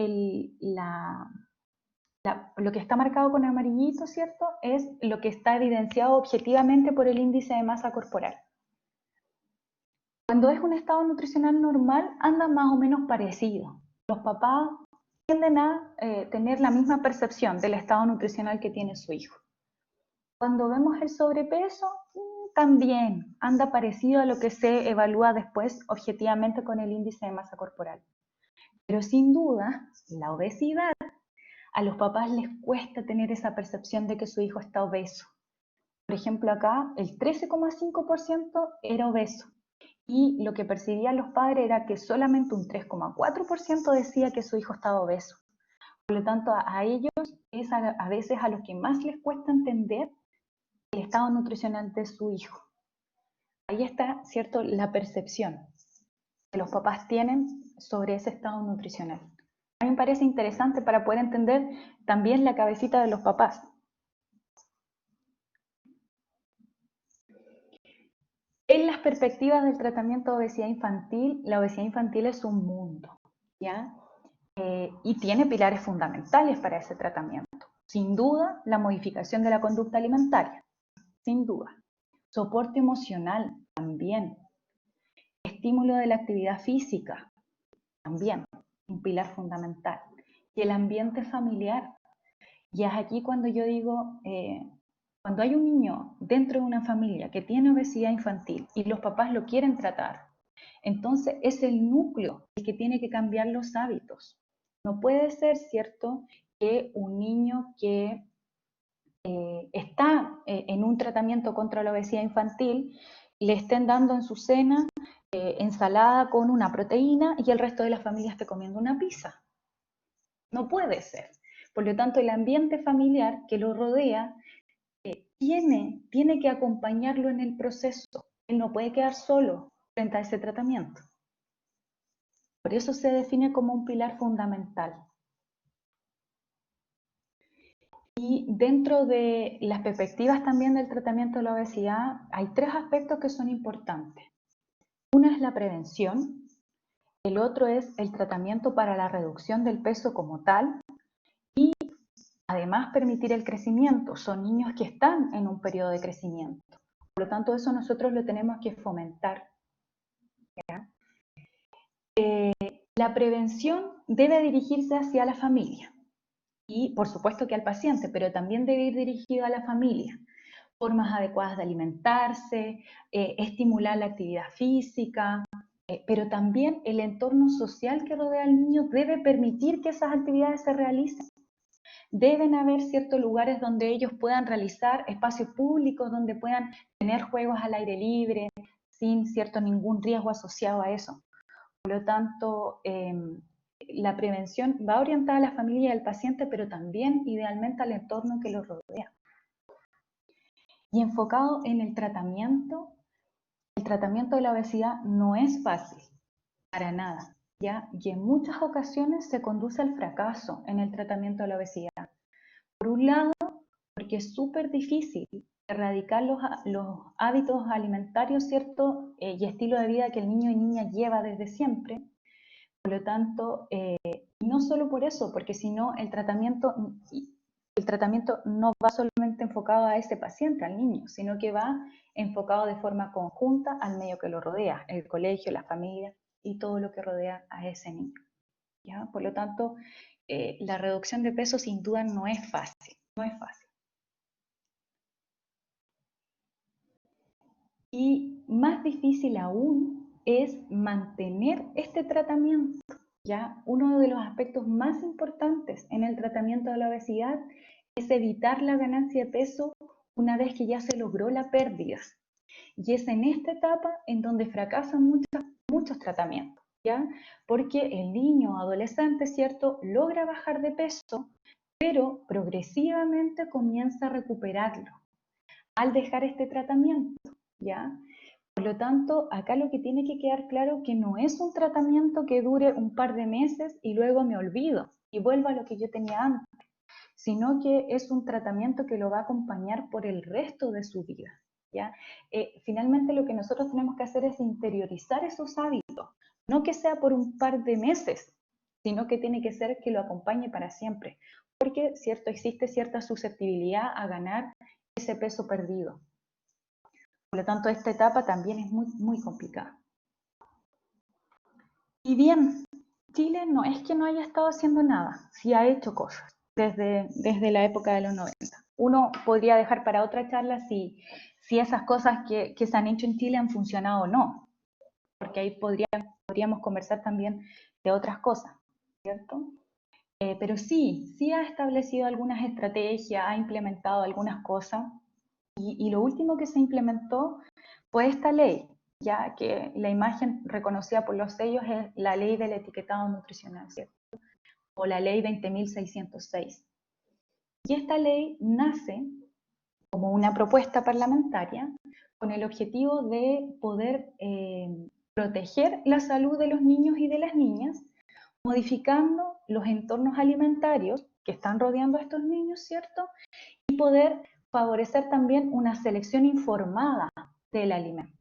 lo que está marcado con amarillito, ¿cierto? Es lo que está evidenciado objetivamente por el índice de masa corporal. Cuando es un estado nutricional normal, andan más o menos parecidos. Los papás tienden a tener la misma percepción del estado nutricional que tiene su hijo. Cuando vemos el sobrepeso, también anda parecido a lo que se evalúa después objetivamente con el índice de masa corporal. Pero sin duda, la obesidad, a los papás les cuesta tener esa percepción de que su hijo está obeso. Por ejemplo, acá el 13,5% era obeso y lo que percibían los padres era que solamente un 3,4% decía que su hijo estaba obeso. Por lo tanto, a ellos es a veces a los que más les cuesta entender el estado nutricional de su hijo. Ahí está, ¿cierto?, la percepción que los papás tienen sobre ese estado nutricional. A mí me parece interesante para poder entender también la cabecita de los papás. En las perspectivas del tratamiento de obesidad infantil, la obesidad infantil es un mundo, ¿ya? Y tiene pilares fundamentales para ese tratamiento. Sin duda, la modificación de la conducta alimentaria, sin duda. Soporte emocional, también. Estímulo de la actividad física, también, un pilar fundamental. Y el ambiente familiar. Y es aquí cuando yo digo, cuando hay un niño dentro de una familia que tiene obesidad infantil y los papás lo quieren tratar, entonces es el núcleo el que tiene que cambiar los hábitos. No puede ser, ¿cierto?, que un niño que está en un tratamiento contra la obesidad infantil le estén dando en su cena ensalada con una proteína y el resto de la familia esté comiendo una pizza. No puede ser. Por lo tanto, el ambiente familiar que lo rodea tiene que acompañarlo en el proceso. Él no puede quedar solo frente a ese tratamiento. Por eso se define como un pilar fundamental. Y dentro de las perspectivas también del tratamiento de la obesidad, hay tres aspectos que son importantes. Una es la prevención, el otro es el tratamiento para la reducción del peso como tal y además permitir el crecimiento. Son niños que están en un periodo de crecimiento. Por lo tanto, eso nosotros lo tenemos que fomentar. La prevención debe dirigirse hacia la familia y por supuesto que al paciente, pero también debe ir dirigido a la familia. Formas adecuadas de alimentarse, estimular la actividad física, pero también el entorno social que rodea al niño debe permitir que esas actividades se realicen. Deben haber ciertos lugares donde ellos puedan realizar espacios públicos, donde puedan tener juegos al aire libre, sin ningún riesgo asociado a eso. Por lo tanto, la prevención va orientada a la familia y al paciente, pero también idealmente al entorno que lo rodea. Y enfocado en el tratamiento de la obesidad no es fácil, para nada, ¿ya? Y en muchas ocasiones se conduce al fracaso en el tratamiento de la obesidad. Por un lado, porque es súper difícil erradicar los hábitos alimentarios, ¿cierto? Y estilo de vida que el niño y niña lleva desde siempre. Por lo tanto, no solo por eso, porque si no el tratamiento no va solamente enfocado a ese paciente, al niño, sino que va enfocado de forma conjunta al medio que lo rodea, el colegio, la familia y todo lo que rodea a ese niño. ¿Ya? Por lo tanto, la reducción de peso sin duda no es fácil, no es fácil. Y más difícil aún es mantener este tratamiento. ¿Ya? Uno de los aspectos más importantes en el tratamiento de la obesidad es evitar la ganancia de peso una vez que ya se logró la pérdida. Y es en esta etapa en donde fracasan muchos tratamientos, ¿ya? Porque el niño o adolescente, ¿cierto?, logra bajar de peso, pero progresivamente comienza a recuperarlo al dejar este tratamiento, ¿ya? Por lo tanto, acá lo que tiene que quedar claro que no es un tratamiento que dure un par de meses y luego me olvido y vuelvo a lo que yo tenía antes, sino que es un tratamiento que lo va a acompañar por el resto de su vida, ¿ya? Finalmente lo que nosotros tenemos que hacer es interiorizar esos hábitos, no que sea por un par de meses, sino que tiene que ser que lo acompañe para siempre, porque, cierto, existe cierta susceptibilidad a ganar ese peso perdido. Por lo tanto, esta etapa también es muy complicada. Y bien, Chile no es que no haya estado haciendo nada, sí ha hecho cosas desde la época de los 90. Uno podría dejar para otra charla si esas cosas que se han hecho en Chile han funcionado o no, porque ahí podríamos conversar también de otras cosas, ¿cierto? Pero sí ha establecido algunas estrategias, ha implementado algunas cosas, y lo último que se implementó fue esta ley, ya que la imagen reconocida por los sellos es la ley del etiquetado nutricional, ¿cierto? O la ley 20.606. Y esta ley nace como una propuesta parlamentaria con el objetivo de poder proteger la salud de los niños y de las niñas, modificando los entornos alimentarios que están rodeando a estos niños, ¿cierto? Y poder favorecer también una selección informada del alimento,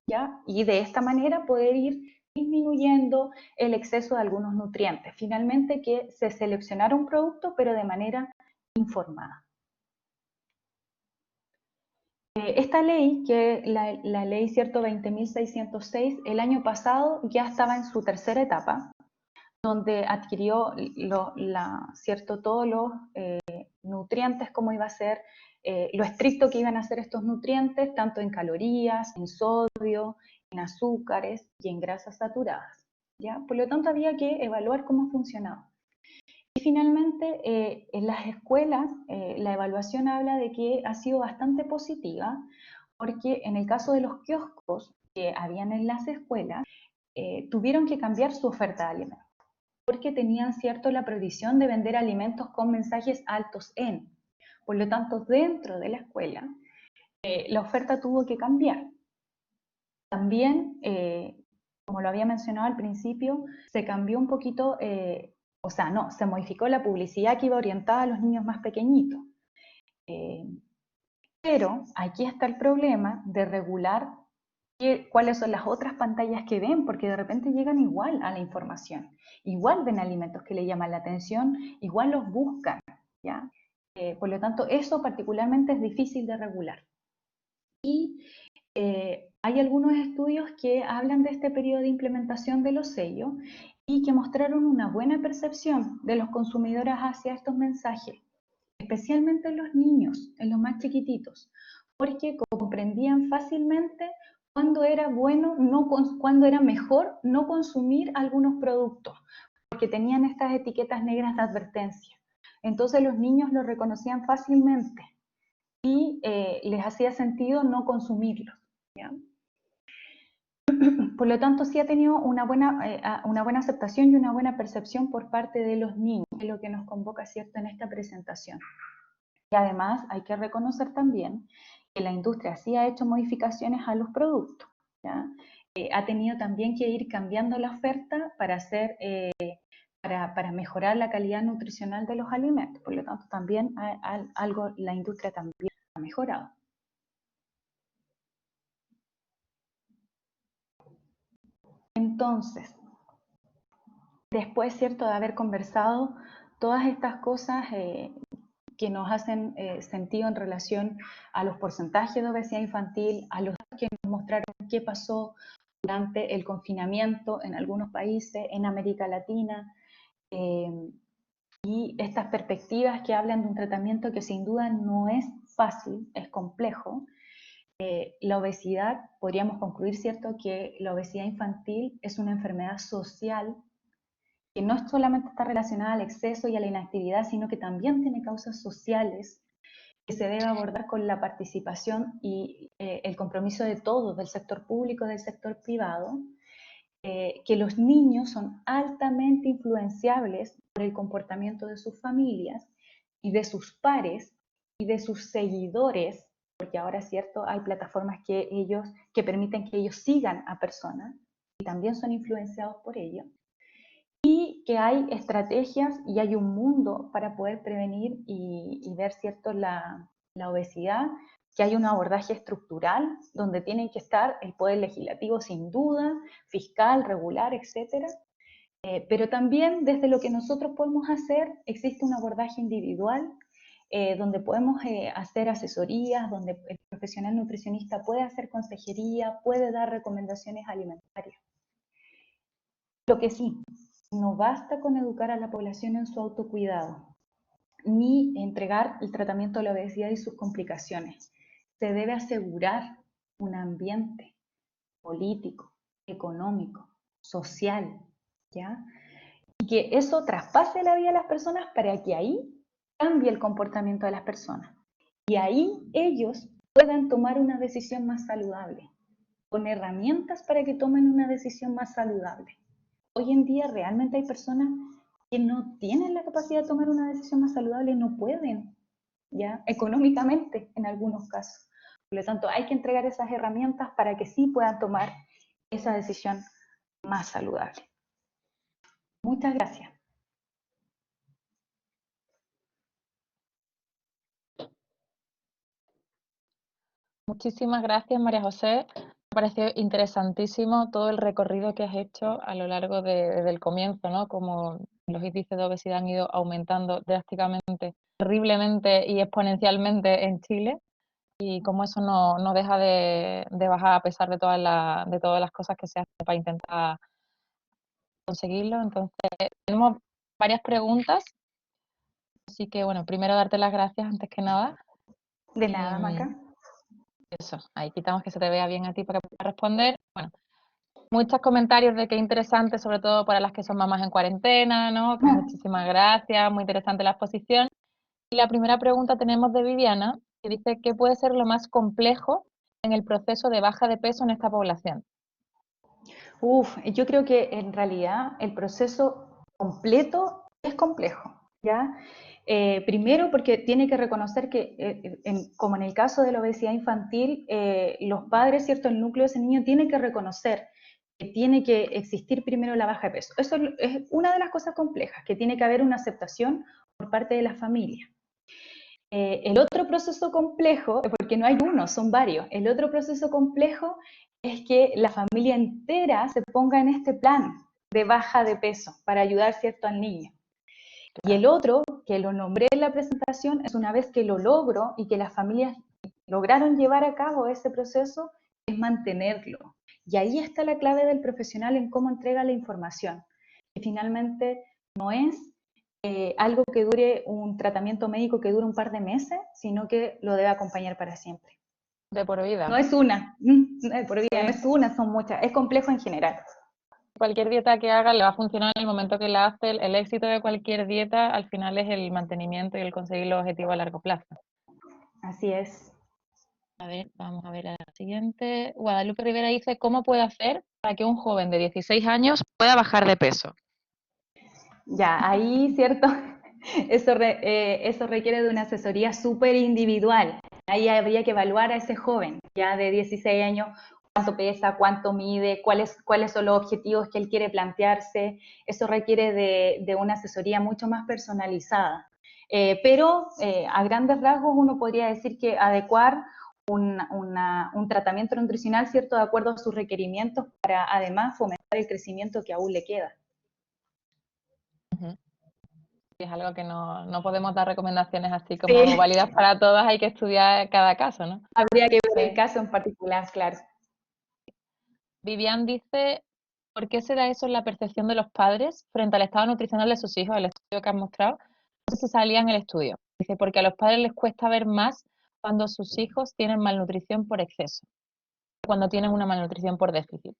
¿ya? Y de esta manera poder ir disminuyendo el exceso de algunos nutrientes. Finalmente que se seleccionara un producto, pero de manera informada. Esta ley, que la ley, ¿cierto?, 20.606, el año pasado ya estaba en su tercera etapa, donde adquirió ¿cierto?, todos los nutrientes, cómo iba a ser, lo estricto que iban a ser estos nutrientes, tanto en calorías, en sodio, en azúcares y en grasas saturadas, ¿ya? Por lo tanto, había que evaluar cómo funcionaba. Y finalmente, en las escuelas, la evaluación habla de que ha sido bastante positiva, porque en el caso de los kioscos que habían en las escuelas, tuvieron que cambiar su oferta de alimentos, porque tenían, ¿cierto?, la prohibición de vender alimentos con mensajes altos en. Por lo tanto, dentro de la escuela, la oferta tuvo que cambiar. También, como lo había mencionado al principio, se cambió un poquito, se modificó la publicidad que iba orientada a los niños más pequeñitos. Pero aquí está el problema de regular cuáles son las otras pantallas que ven, porque de repente llegan igual a la información, igual ven alimentos que le llaman la atención, igual los buscan, ¿ya? Por lo tanto, eso particularmente es difícil de regular. Y hay algunos estudios que hablan de este periodo de implementación de los sellos y que mostraron una buena percepción de los consumidores hacia estos mensajes, especialmente en los niños, en los más chiquititos, porque comprendían fácilmente cuándo era bueno, cuándo era mejor no consumir algunos productos, porque tenían estas etiquetas negras de advertencia. Entonces los niños lo reconocían fácilmente y les hacía sentido no consumirlos, ¿ya? Por lo tanto, sí ha tenido una buena aceptación y una buena percepción por parte de los niños, que es lo que nos convoca, ¿cierto?, en esta presentación. Y además hay que reconocer también que la industria sí ha hecho modificaciones a los productos, ¿ya? Ha tenido también que ir cambiando la oferta para para mejorar la calidad nutricional de los alimentos. Por lo tanto, también algo la industria también ha mejorado. Entonces, después, ¿cierto?, de haber conversado todas estas cosas que nos hacen sentido en relación a los porcentajes de obesidad infantil, a los datos que nos mostraron qué pasó durante el confinamiento en algunos países, en América Latina, y estas perspectivas que hablan de un tratamiento que sin duda no es fácil, es complejo. La obesidad, podríamos concluir, ¿cierto?, que la obesidad infantil es una enfermedad social que no solamente está relacionada al exceso y a la inactividad, sino que también tiene causas sociales que se debe abordar con la participación y el compromiso de todos, del sector público, del sector privado, que los niños son altamente influenciables por el comportamiento de sus familias y de sus pares y de sus seguidores, porque ahora es cierto, hay plataformas que permiten que ellos sigan a personas y también son influenciados por ello, y que hay estrategias y hay un mundo para poder prevenir y ver, cierto, la obesidad, que hay un abordaje estructural donde tienen que estar el poder legislativo sin duda, fiscal, regular, etcétera, pero también desde lo que nosotros podemos hacer existe un abordaje individual donde podemos hacer asesorías, donde el profesional nutricionista puede hacer consejería, puede dar recomendaciones alimentarias. Lo que sí, no basta con educar a la población en su autocuidado, ni entregar el tratamiento de la obesidad y sus complicaciones. Se debe asegurar un ambiente político, económico, social, ¿ya? Y que eso traspase la vida de las personas para que ahí cambie el comportamiento de las personas. Y ahí ellos puedan tomar una decisión más saludable, con herramientas para que tomen una decisión más saludable. Hoy en día realmente hay personas que no tienen la capacidad de tomar una decisión más saludable, no pueden, ¿ya? Económicamente en algunos casos. Por lo tanto, hay que entregar esas herramientas para que sí puedan tomar esa decisión más saludable. Muchas gracias. Muchísimas gracias, María José. Me ha parecido interesantísimo todo el recorrido que has hecho a lo largo desde el comienzo, ¿no? Como los índices de obesidad han ido aumentando drásticamente, terriblemente y exponencialmente en Chile, y cómo eso no deja de bajar a pesar de todas las cosas que se hacen para intentar conseguirlo. Entonces, tenemos varias preguntas, así que bueno, primero darte las gracias antes que nada. De nada, Maca. Eso, ahí quitamos que se te vea bien a ti para que puedas responder. Bueno, muchos comentarios de qué interesante, sobre todo para las que son mamás en cuarentena, ¿no? Que muchísimas gracias, muy interesante la exposición. Y la primera pregunta tenemos de Viviana, que dice, ¿qué puede ser lo más complejo en el proceso de baja de peso en esta población? Yo creo que en realidad el proceso completo es complejo, ¿ya? Primero porque tiene que reconocer que, como en el caso de la obesidad infantil, los padres, ¿cierto?, el núcleo de ese niño tiene que reconocer que tiene que existir primero la baja de peso. Eso es una de las cosas complejas, que tiene que haber una aceptación por parte de la familia. El otro proceso complejo, porque no hay uno, son varios, el otro proceso complejo es que la familia entera se ponga en este plan de baja de peso para ayudar, ¿cierto?, al niño. Y el otro, que lo nombré en la presentación, es una vez que lo logro y que las familias lograron llevar a cabo ese proceso, es mantenerlo. Y ahí está la clave del profesional en cómo entrega la información. Que finalmente no es algo que dure un tratamiento médico que dure un par de meses, sino que lo debe acompañar para siempre. De por vida. No es una, de por vida, no es una, son muchas, es complejo en general. Cualquier dieta que haga le va a funcionar en el momento que la hace. El éxito de cualquier dieta al final es el mantenimiento y el conseguir los objetivos a largo plazo. Así es. A ver, vamos a ver a la siguiente. Guadalupe Rivera dice, ¿cómo puede hacer para que un joven de 16 años pueda bajar de peso? Ya, ahí, ¿cierto? Eso requiere de una asesoría súper individual. Ahí habría que evaluar a ese joven, ya de 16 años, cuánto pesa, cuánto mide, cuáles son los objetivos que él quiere plantearse. Eso requiere de una asesoría mucho más personalizada. Pero a grandes rasgos uno podría decir que adecuar un tratamiento nutricional, ¿cierto?, de acuerdo a sus requerimientos para además fomentar el crecimiento que aún le queda. Ujú. Es algo que no podemos dar recomendaciones así como Sí, válidas para todas, hay que estudiar cada caso, ¿no? habría que ver el Sí. caso en particular, claro. Vivian dice, ¿por qué se da eso en la percepción de los padres frente al estado nutricional de sus hijos? El estudio que has mostrado, no sé si salía en el estudio. Dice, porque a los padres les cuesta ver más cuando sus hijos tienen malnutrición por exceso, cuando tienen una malnutrición por déficit.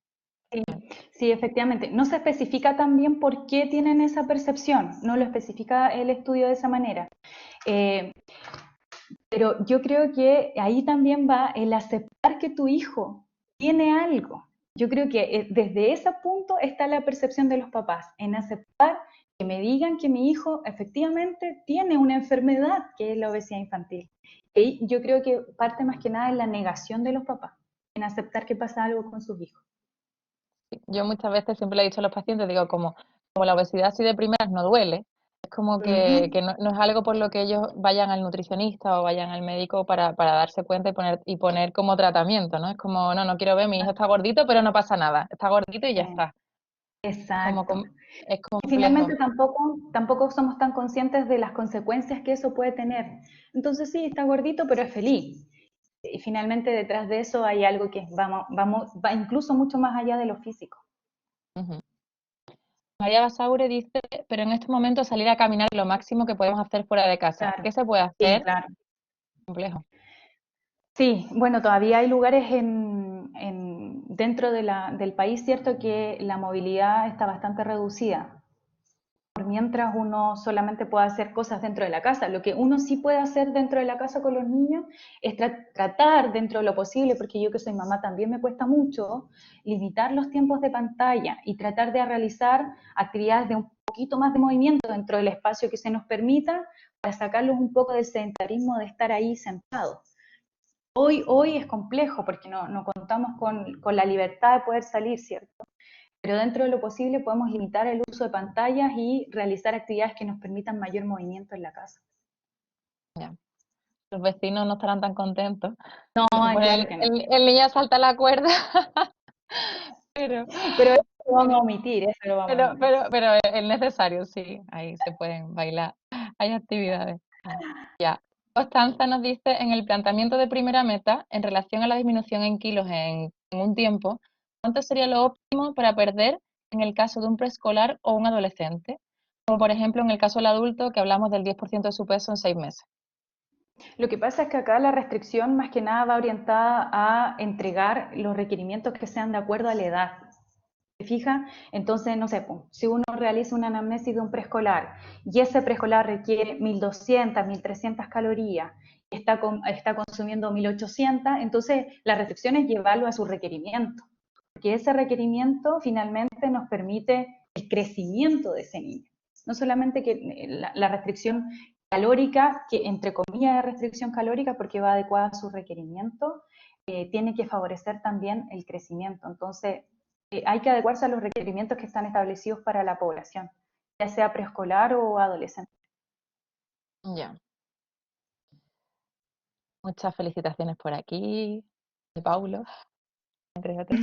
Sí, sí, efectivamente. No se especifica también por qué tienen esa percepción, no lo especifica el estudio de esa manera. Eh, pero yo creo que ahí también va el aceptar que tu hijo tiene algo. Yo creo que desde ese punto está la percepción de los papás, en aceptar que me digan que mi hijo efectivamente tiene una enfermedad que es la obesidad infantil. Y yo creo que parte más que nada en la negación de los papás, en aceptar que pasa algo con sus hijos. Yo muchas veces siempre le he dicho a los pacientes, digo, como la obesidad así de primeras no duele, es como que no es algo por lo que ellos vayan al nutricionista o vayan al médico para darse cuenta y poner como tratamiento, ¿no? Es como, no quiero ver, mi hijo está gordito, pero no pasa nada, está gordito y ya está. Como Exacto. es Y complejo. finalmente tampoco somos tan conscientes de las consecuencias que eso puede tener. Entonces sí, está gordito, pero es feliz. Y finalmente detrás de eso hay algo que va incluso mucho más allá de lo físico. Ujú. María Basaure dice, pero en este momento salir a caminar es lo máximo que podemos hacer fuera de casa. Claro, ¿Qué se puede sí, hacer? claro. Complejo. Sí, bueno, todavía hay lugares dentro del país, cierto, que la movilidad está bastante reducida. Por mientras uno solamente puede hacer cosas dentro de la casa. Lo que uno sí puede hacer dentro de la casa con los niños es tratar dentro de lo posible, porque yo que soy mamá también me cuesta mucho, limitar los tiempos de pantalla y tratar de realizar actividades de un poquito más de movimiento dentro del espacio que se nos permita para sacarlos un poco del sedentarismo de estar ahí sentados. Hoy es complejo porque no contamos con la libertad de poder salir, ¿cierto? Pero dentro de lo posible podemos limitar el uso de pantallas y realizar actividades que nos permitan mayor movimiento en la casa. Ya. Los vecinos no estarán tan contentos. No, Se pone claro que no. el niño salta la cuerda, pero, Pero eso lo vamos pero, a omitir, eso lo vamos a omitir. pero es necesario, sí. Ahí se pueden bailar. Hay actividades. Ya. Constanza nos dice, en el planteamiento de primera meta, en relación a la disminución en kilos en un tiempo, ¿cuánto sería lo óptimo para perder en el caso de un preescolar o un adolescente? Como por ejemplo en el caso del adulto, que hablamos del 10% de su peso en 6 meses. Lo que pasa es que acá la restricción más que nada va orientada a entregar los requerimientos que sean de acuerdo a la edad. ¿Se fija? Entonces, no sé, si uno realiza una anamnesis de un preescolar y ese preescolar requiere 1200, 1300 calorías y está consumiendo 1800, entonces la restricción es llevarlo a su requerimiento, porque ese requerimiento finalmente nos permite el crecimiento de ese niño. No solamente que la restricción calórica, que entre comillas es restricción calórica porque va adecuada a su requerimiento, tiene que favorecer también el crecimiento. Entonces, hay que adecuarse a los requerimientos que están establecidos para la población, ya sea preescolar o adolescente. Ya. Muchas felicitaciones por aquí, de Paulo, entre otros.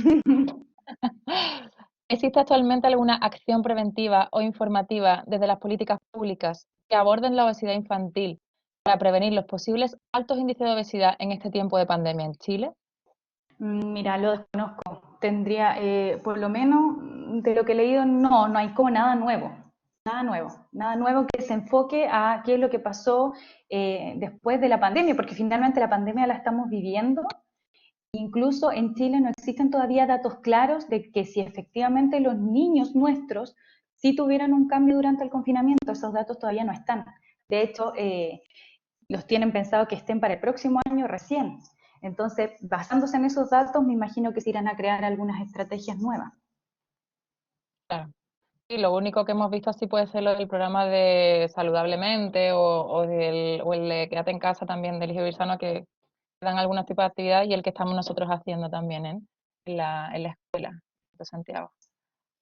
¿Existe actualmente alguna acción preventiva o informativa desde las políticas públicas que aborden la obesidad infantil para prevenir los posibles altos índices de obesidad en este tiempo de pandemia en Chile? Mira, lo desconozco. Tendría, por lo menos de lo que he leído, no hay como nada nuevo que se enfoque a qué es lo que pasó después de la pandemia, porque finalmente la pandemia la estamos viviendo. Incluso en Chile no existen todavía datos claros de que si efectivamente los niños nuestros sí tuvieran un cambio durante el confinamiento, esos datos todavía no están. De hecho, los tienen pensado que estén para el próximo año recién. Entonces, basándose en esos datos, me imagino que se irán a crear algunas estrategias nuevas. Claro. Sí, lo único que hemos visto así puede ser lo del programa de Saludablemente o el de Quédate en casa también del Hijo Sano que dan algunos tipos de actividades y el que estamos nosotros haciendo también, ¿eh? en la escuela de Santiago.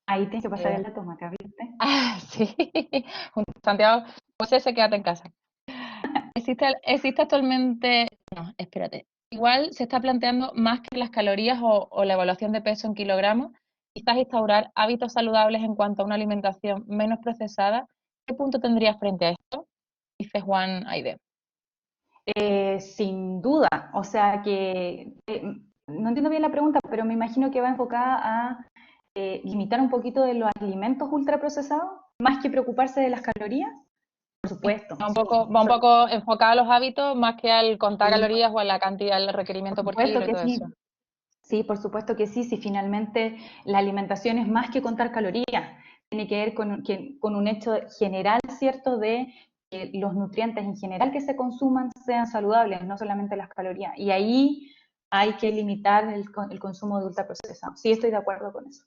Ahí tienes que pasar el dato, Maca, ¿viste? Sí, junto a Santiago, pues ese quédate en casa. Existe actualmente, no, espérate, igual se está planteando más que las calorías o la evaluación de peso en kilogramos, quizás instaurar hábitos saludables en cuanto a una alimentación menos procesada. ¿Qué punto tendrías frente a esto? Dice Juan Aide. Sin duda, o sea que no entiendo bien la pregunta, pero me imagino que va enfocada a limitar un poquito de los alimentos ultraprocesados, más que preocuparse de las calorías. Por supuesto, Va un poco enfocado a los hábitos más que al contar sí, calorías o a la cantidad, el por requerimiento por supuesto kilo y que todo sí. eso. Sí, por supuesto que sí, si finalmente la alimentación es más que contar calorías, tiene que ver con un hecho general, ¿cierto?, de que los nutrientes en general que se consuman sean saludables, no solamente las calorías. Y ahí hay que limitar el consumo de ultraprocesados. Sí, estoy de acuerdo con eso.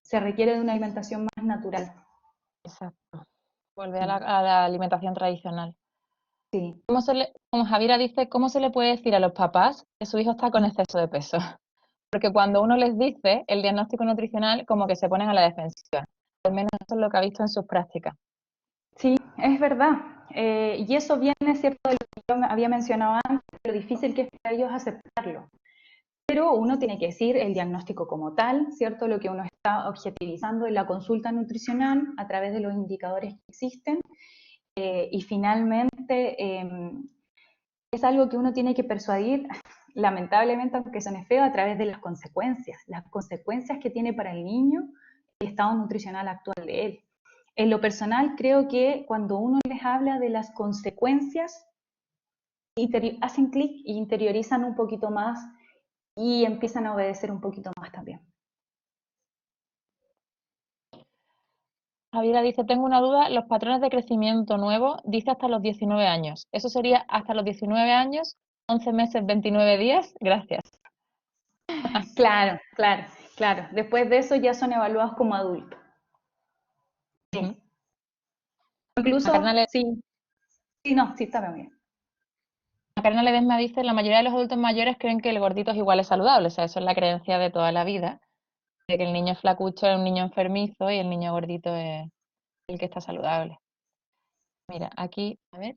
Se requiere de una alimentación más natural. Exacto. Volver Sí, a la alimentación tradicional. sí. Como Javiera dice, ¿cómo se le puede decir a los papás que su hijo está con exceso de peso? Porque cuando uno les dice el diagnóstico nutricional, como que se ponen a la defensiva. Al menos eso es lo que ha visto en sus prácticas. Sí, es verdad. Y eso viene, ¿cierto?, de lo que yo había mencionado antes, lo difícil que es para ellos aceptarlo. Pero uno tiene que decir el diagnóstico como tal, ¿cierto? Lo que uno está objetivizando en la consulta nutricional a través de los indicadores que existen. Y finalmente es algo que uno tiene que persuadir, lamentablemente, aunque suene feo, a través de las consecuencias que tiene para el niño el estado nutricional actual de él. En lo personal, creo que cuando uno les habla de las consecuencias, hacen clic e interiorizan un poquito más y empiezan a obedecer un poquito más también. Javiera dice, tengo una duda, los patrones de crecimiento nuevo dice hasta los 19 años. ¿Eso sería hasta los 19 años, 11 meses, 29 días? Gracias. Claro, claro, claro. Después de eso ya son evaluados como adultos. Ujú. Sí. Incluso, Macarena, sí, sí, no, sí, está bien. Macarena Ledesma dice, la mayoría de los adultos mayores creen que el gordito es igual es saludable. O sea, eso es la creencia de toda la vida, de que el niño flacucho es un niño enfermizo y el niño gordito es el que está saludable. Mira, aquí, a ver,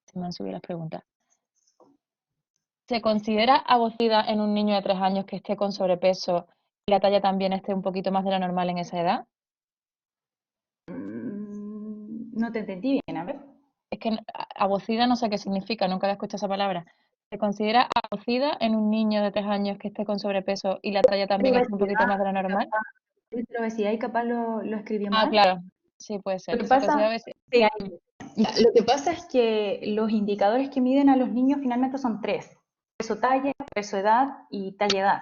se me han subido las preguntas. ¿Se considera abocida en un niño de 3 años que esté con sobrepeso y la talla también esté un poquito más de lo normal en esa edad? No te entendí bien, a ver. Es que abocida no sé qué significa, nunca había escuchado esa palabra. ¿Se considera abocida en un niño de 3 años que esté con sobrepeso y la talla también esté un poquito más de lo normal? Obesidad y capaz lo escribí Ah, mal. claro, sí puede Lo ser. que Se pasa, considera obesidad. sí, lo que pasa es que los indicadores que miden a los niños finalmente son tres: peso talla, peso edad y talla edad.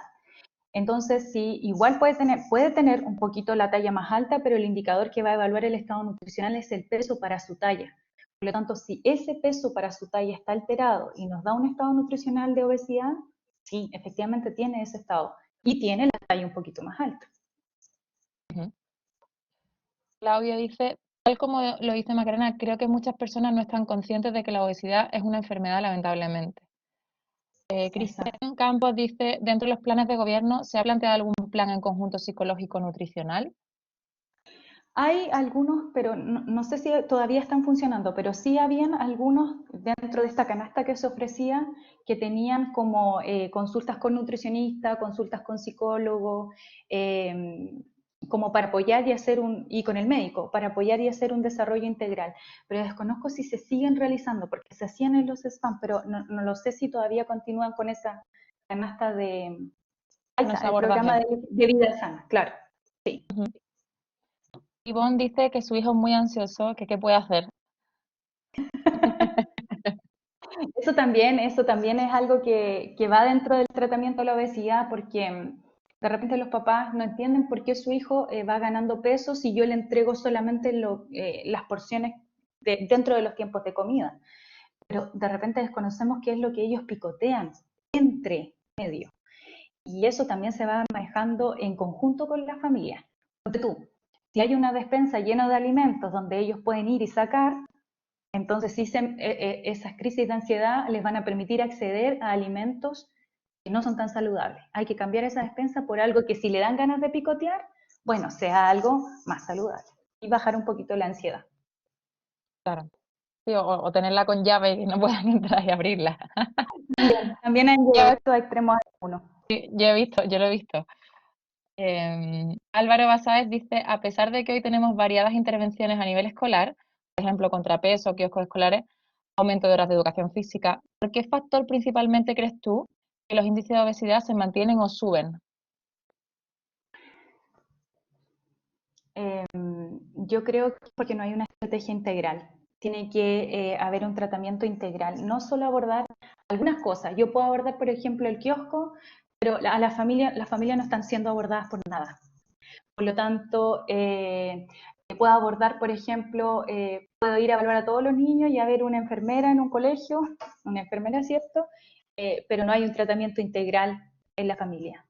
Entonces, sí, igual puede tener un poquito la talla más alta, pero el indicador que va a evaluar el estado nutricional es el peso para su talla. Por lo tanto, si ese peso para su talla está alterado y nos da un estado nutricional de obesidad, sí, efectivamente tiene ese estado y tiene la talla un poquito más alta. Ujú. Claudia dice, tal como lo dice Macarena, creo que muchas personas no están conscientes de que la obesidad es una enfermedad, lamentablemente. Exacto. Cristian Campos dice, dentro de los planes de gobierno, ¿se ha planteado algún plan en conjunto psicológico-nutricional? Hay algunos, pero no sé si todavía están funcionando, pero sí habían algunos dentro de esta canasta que se ofrecía que tenían como consultas con nutricionista, consultas con psicólogo, como para apoyar y hacer y con el médico, para apoyar y hacer un desarrollo integral. Pero desconozco si se siguen realizando, porque se hacían en los spam, pero no lo sé si todavía continúan con esa canasta de, Con ese el programa abordaje. de vida sana, claro. Sí. Ujú. Ivonne dice que su hijo es muy ansioso, que qué puede hacer. Eso también es algo que va dentro del tratamiento de la obesidad, porque de repente los papás no entienden por qué su hijo va ganando peso si yo le entrego solamente las porciones dentro de los tiempos de comida. Pero de repente desconocemos qué es lo que ellos picotean entre medio. Y eso también se va manejando en conjunto con la familia. Ponte tú, si hay una despensa llena de alimentos donde ellos pueden ir y sacar, entonces, sí, esas crisis de ansiedad les van a permitir acceder a alimentos que no son tan saludables. Hay que cambiar esa despensa por algo que si le dan ganas de picotear, bueno, sea algo más saludable y bajar un poquito la ansiedad. Claro. Sí, o tenerla con llave y que no puedan entrar y abrirla. También han llegado estos extremos algunos. Sí, yo lo he visto. Álvaro Basáez dice, a pesar de que hoy tenemos variadas intervenciones a nivel escolar, por ejemplo, contrapeso, kioscos escolares, aumento de horas de educación física, ¿por qué factor principalmente crees tú que los índices de obesidad se mantienen o suben? Yo creo que es porque no hay una estrategia integral. Tiene que haber un tratamiento integral, no solo abordar algunas cosas. Yo puedo abordar, por ejemplo, el kiosco, pero a las familias no están siendo abordadas por nada. Por lo tanto, puedo abordar, por ejemplo, puedo ir a evaluar a todos los niños y a ver una enfermera en un colegio, una enfermera, ¿cierto? Pero no hay un tratamiento integral en la familia.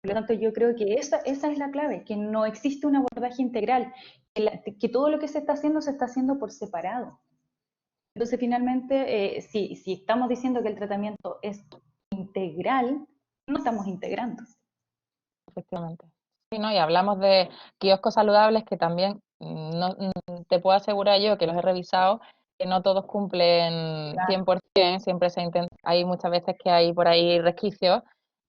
Por lo tanto, yo creo que esa es la clave, que no existe un abordaje integral, que todo lo que se está haciendo por separado. Entonces, finalmente, si estamos diciendo que el tratamiento es integral, no estamos integrando. Efectivamente. Sí, ¿no? Y hablamos de kioscos saludables que también no, te puedo asegurar yo que los he revisado, que no todos cumplen Claro. 100%, siempre se intenta, hay muchas veces que hay por ahí resquicios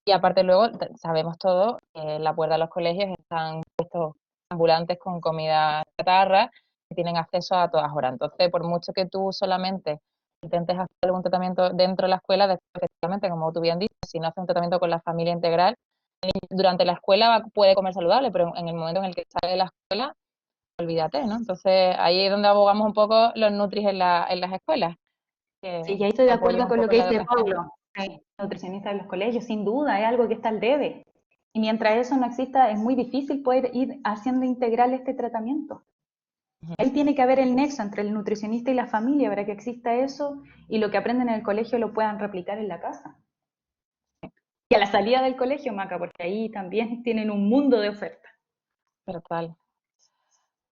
y aparte luego sabemos todos que en la puerta de los colegios están puestos ambulantes con comida chatarra que tienen acceso a todas horas. Entonces, por mucho que tú solamente intentes hacer algún tratamiento dentro de la escuela, después, efectivamente, como tú bien dices, si no haces un tratamiento con la familia integral, durante la escuela puede comer saludable, pero en el momento en el que sale de la escuela, olvídate, ¿no? Entonces ahí es donde abogamos un poco los nutris en las escuelas, Sí, que y ahí estoy de apoyen acuerdo un con lo poco que en la dice educación. Pablo. Sí, nutricionista de los colegios, sin duda, es algo que está al debe. Y mientras eso no exista, es muy difícil poder ir haciendo integral este tratamiento. Ahí tiene que haber el nexo entre el nutricionista y la familia para que exista eso y lo que aprenden en el colegio lo puedan replicar en la casa. Y a la salida del colegio, Maca, porque ahí también tienen un mundo de ofertas. Pero tal.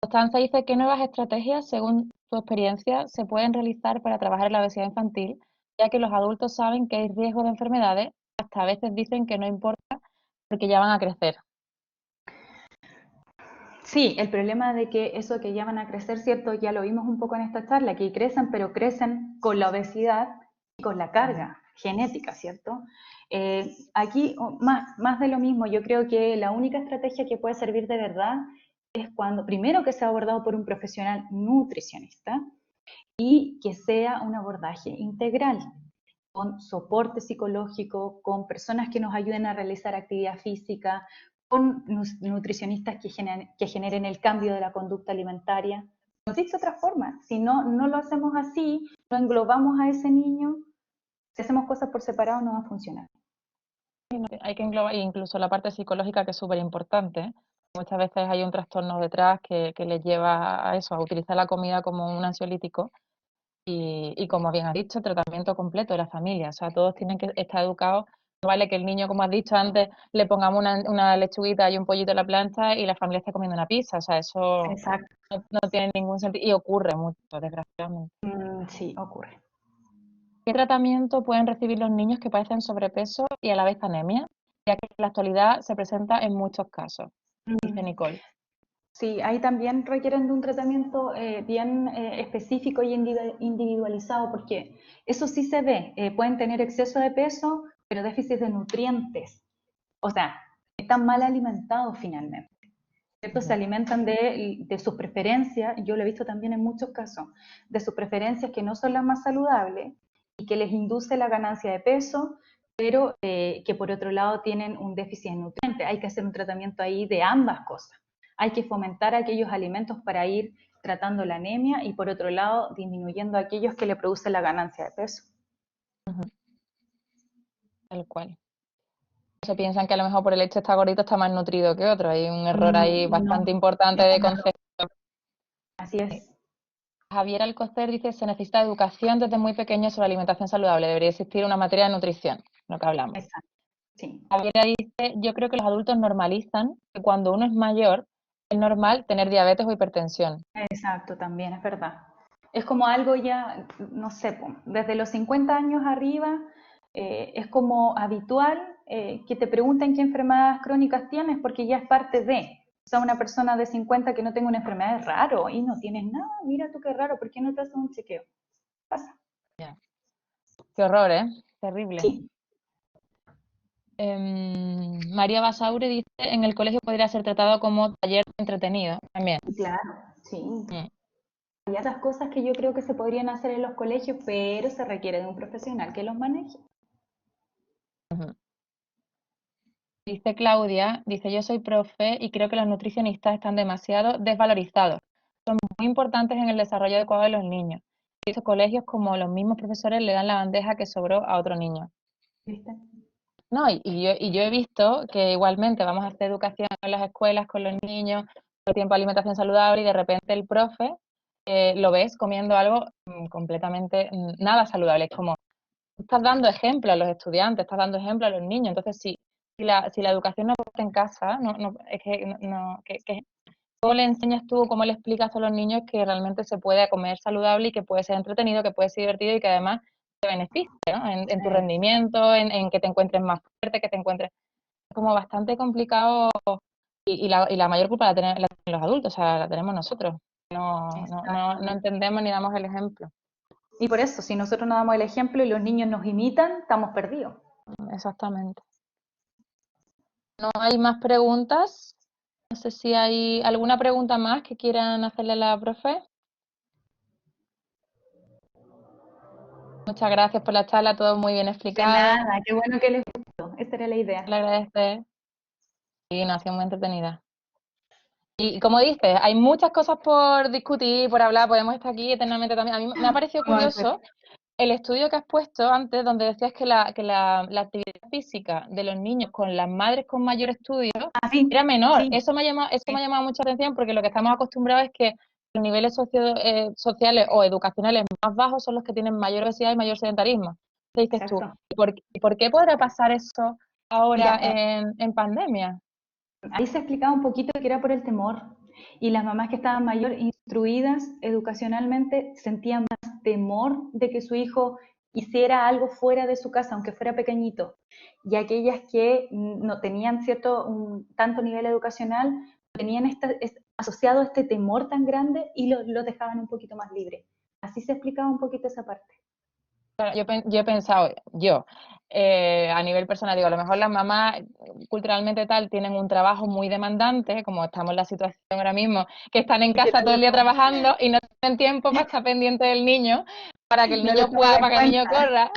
Constanza dice, ¿qué nuevas estrategias, según tu experiencia, se pueden realizar para trabajar en la obesidad infantil, ya que los adultos saben que hay riesgo de enfermedades, hasta a veces dicen que no importa porque ya van a crecer? Sí, el problema de que eso que llaman a crecer, ¿cierto? Ya lo vimos un poco en esta charla, que crecen, pero crecen con la obesidad y con la carga genética, ¿cierto? Aquí, más de lo mismo, yo creo que la única estrategia que puede servir de verdad es cuando, primero, que sea abordado por un profesional nutricionista y que sea un abordaje integral, con soporte psicológico, con personas que nos ayuden a realizar actividad física, con nutricionistas que generen el cambio de la conducta alimentaria. No existe otra forma. Si no lo hacemos así, no englobamos a ese niño, si hacemos cosas por separado no va a funcionar. Hay que englobar incluso la parte psicológica, que es súper importante. Muchas veces hay un trastorno detrás que les lleva a eso, a utilizar la comida como un ansiolítico y como bien has dicho, tratamiento completo de la familia. O sea, todos tienen que estar educados. No vale que el niño, como has dicho antes, le pongamos una lechuguita y un pollito en la plancha y la familia esté comiendo una pizza. O sea, eso Exacto. no tiene ningún sentido y ocurre mucho, desgraciadamente. Sí, ocurre. ¿Qué tratamiento pueden recibir los niños que padecen sobrepeso y a la vez anemia? Ya que en la actualidad se presenta en muchos casos, dice Mm, Nicole. Sí, ahí también requieren de un tratamiento bien específico y individualizado, porque eso sí se ve. Pueden tener exceso de peso, pero déficit de nutrientes. O sea, están mal alimentados finalmente. ¿Cierto? Se Ujú. alimentan de sus preferencias, yo lo he visto también en muchos casos, de sus preferencias que no son las más saludables y que les induce la ganancia de peso, pero que por otro lado tienen un déficit de nutrientes. Hay que hacer un tratamiento ahí de ambas cosas. Hay que fomentar aquellos alimentos para ir tratando la anemia y por otro lado disminuyendo aquellos que le producen la ganancia de peso. Ujú. Tal cual. Se piensan que a lo mejor por el hecho de estar gordito está más nutrido que otro. Hay un error ahí No, bastante importante es de un error. concepto. Así es. Javier Alcocer dice, se necesita educación desde muy pequeño sobre alimentación saludable. Debería existir una materia de nutrición, lo que hablamos. Exacto. Sí. Javier dice, yo creo que los adultos normalizan que cuando uno es mayor es normal tener diabetes o hipertensión. Exacto, también es verdad. Es como algo ya, no sé, desde los 50 años arriba, Es como habitual que te pregunten qué enfermedades crónicas tienes porque ya es parte de. O sea, una persona de 50 que no tenga una enfermedad es raro y no tienes nada. Mira tú qué raro, ¿por qué no te haces un chequeo? Pasa. Ya. Qué horror, ¿eh? Terrible. Sí, María Basaure dice, en el colegio podría ser tratado como taller entretenido. También. claro, sí. Mm, Hay otras cosas que yo creo que se podrían hacer en los colegios, pero se requiere de un profesional que los maneje. ujú. Dice Claudia, dice, yo soy profe y creo que los nutricionistas están demasiado desvalorizados. Son muy importantes en el desarrollo adecuado de los niños. Y esos colegios, como los mismos profesores, le dan la bandeja que sobró a otro niño. ¿Viste? No, y yo he visto que igualmente vamos a hacer educación en las escuelas con los niños, todo el tiempo alimentación saludable y de repente el profe lo ves comiendo algo completamente nada saludable. Es como, estás dando ejemplo a los estudiantes, estás dando ejemplo a los niños. Entonces, si la educación no está en casa, es que, ¿cómo le enseñas tú, cómo le explicas a los niños que realmente se puede comer saludable y que puede ser entretenido, que puede ser divertido y que además te beneficia, ¿no? En tu rendimiento, en que te encuentres más fuerte, que te encuentres... Es como bastante complicado y la mayor culpa la tienen los adultos, o sea, la tenemos nosotros. No Exactamente. entendemos ni damos el ejemplo. Y por eso, si nosotros no damos el ejemplo y los niños nos imitan, estamos perdidos. Exactamente. No hay más preguntas. No sé si hay alguna pregunta más que quieran hacerle a la profe. Muchas gracias por la charla, todo muy bien De explicado. nada, qué bueno que les gustó. Esa era la idea. Le agradezco. Y nos ha sido muy entretenida. Y como dices, hay muchas cosas por discutir, por hablar, podemos estar aquí eternamente también. A mí me ha parecido Vamos a hacer. curioso el estudio que has puesto antes, donde decías que la actividad física de los niños con las madres con mayor estudio Ah, sí, era menor. sí, Eso me ha sí, llamado mucha atención porque lo que estamos acostumbrados es que los niveles sociales o educacionales más bajos son los que tienen mayor obesidad y mayor sedentarismo. ¿Qué dices tú? exacto. ¿Y por qué podrá pasar eso ahora Mira, en pandemia? ahí se explicaba un poquito que era por el temor. Y las mamás que estaban mayor instruidas educacionalmente sentían más temor de que su hijo hiciera algo fuera de su casa, aunque fuera pequeñito. Y aquellas que no tenían tanto nivel educacional, tenían asociado este temor tan grande y lo dejaban un poquito más libre. Así se explicaba un poquito esa parte. Claro, yo he pensado, a nivel personal, digo, a lo mejor las mamás culturalmente tal tienen un trabajo muy demandante, como estamos en la situación ahora mismo, que están en Que casa no todo el les, día trabajando y no tienen tiempo para estar pendiente del niño, para que el no les niño juegue, tomaban en para que el niño cuenta. corra.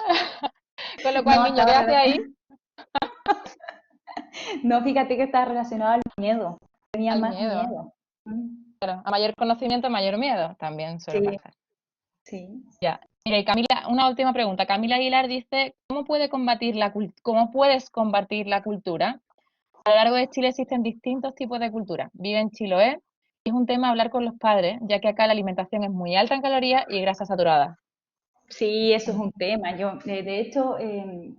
Con lo cual, No, el niño, ¿qué hace ahí? no, fíjate que está relacionado al miedo. Tenía Al más miedo. miedo. Mm. Claro, a mayor conocimiento, mayor miedo, también suele Sí, pasar. sí. Ya. Mira, y Camila, una última pregunta. Camila Aguilar dice, ¿cómo puedes combatir la cultura? A lo largo de Chile existen distintos tipos de cultura. Vive en Chiloé y es un tema hablar con los padres, ya que acá la alimentación es muy alta en calorías y grasa saturada. Sí, eso es un tema. De hecho,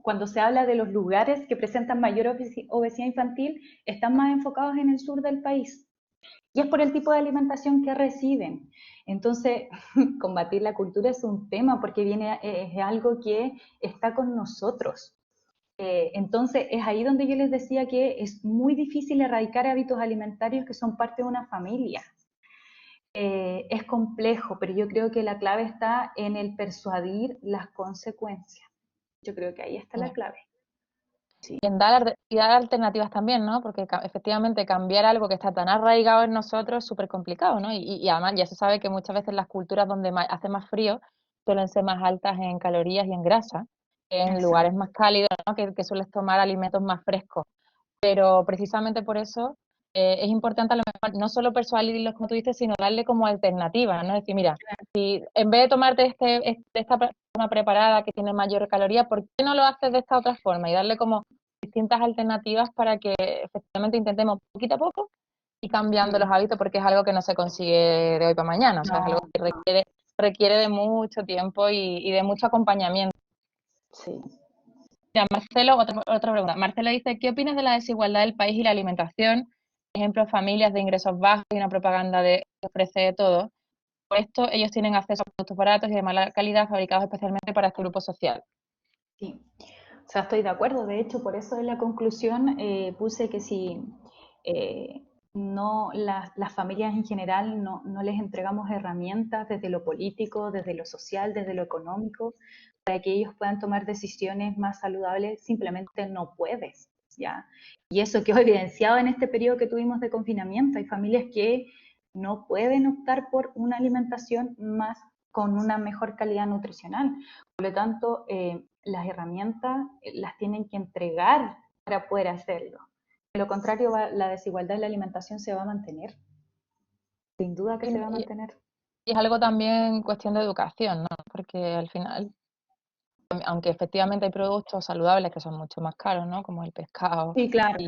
cuando se habla de los lugares que presentan mayor obesidad infantil, están más enfocados en el sur del país. Y es por el tipo de alimentación que reciben. Entonces, combatir la cultura es un tema porque es algo que está con nosotros. Entonces, es ahí donde yo les decía que es muy difícil erradicar hábitos alimentarios que son parte de una familia. Es complejo, pero yo creo que la clave está en el persuadir las consecuencias. Yo creo que ahí está la clave. Sí, Y dar alternativas también, ¿no? Porque efectivamente cambiar algo que está tan arraigado en nosotros es súper complicado, ¿no? Y además ya se sabe que muchas veces las culturas donde hace más frío suelen ser más altas en calorías y en grasa, que en lugares exacto. más cálidos, ¿no? Que sueles tomar alimentos más frescos. Pero precisamente por eso es importante a lo mejor no solo persuadirlos, como tú dices, sino darle como alternativas, ¿no? Decir, mira, si en vez de tomarte esta forma preparada que tiene mayor caloría, ¿por qué no lo haces de esta otra forma? Y darle como distintas alternativas para que efectivamente intentemos poquito a poco ir cambiando los Mm. hábitos porque es algo que no se consigue de hoy para mañana, o sea, es algo No, que requiere de mucho tiempo y de mucho acompañamiento. sí. Mira, Marcelo, otra pregunta. Marcelo dice, ¿qué opinas de la desigualdad del país y la alimentación? Por ejemplo, familias de ingresos bajos y una propaganda que ofrece de todo. Por esto, ellos tienen acceso a productos baratos y de mala calidad fabricados especialmente para este grupo social. Sí. sea, estoy de acuerdo. De hecho, por eso en la conclusión puse que si eh, no las familias en general no les entregamos herramientas desde lo político, desde lo social, desde lo económico, para que ellos puedan tomar decisiones más saludables, simplemente no puedes, ¿ya? Y eso quedó evidenciado en este periodo que tuvimos de confinamiento. Hay familias que no pueden optar por una alimentación más con una mejor calidad nutricional. Por lo tanto, las herramientas las tienen que entregar para poder hacerlo. De lo contrario, la desigualdad en la alimentación se va a mantener. Sin duda que Y, se va a y- mantener. y es algo también cuestión de educación, ¿no? Porque al final, aunque efectivamente hay productos saludables que son mucho más caros, ¿no? Como el pescado, Sí, claro.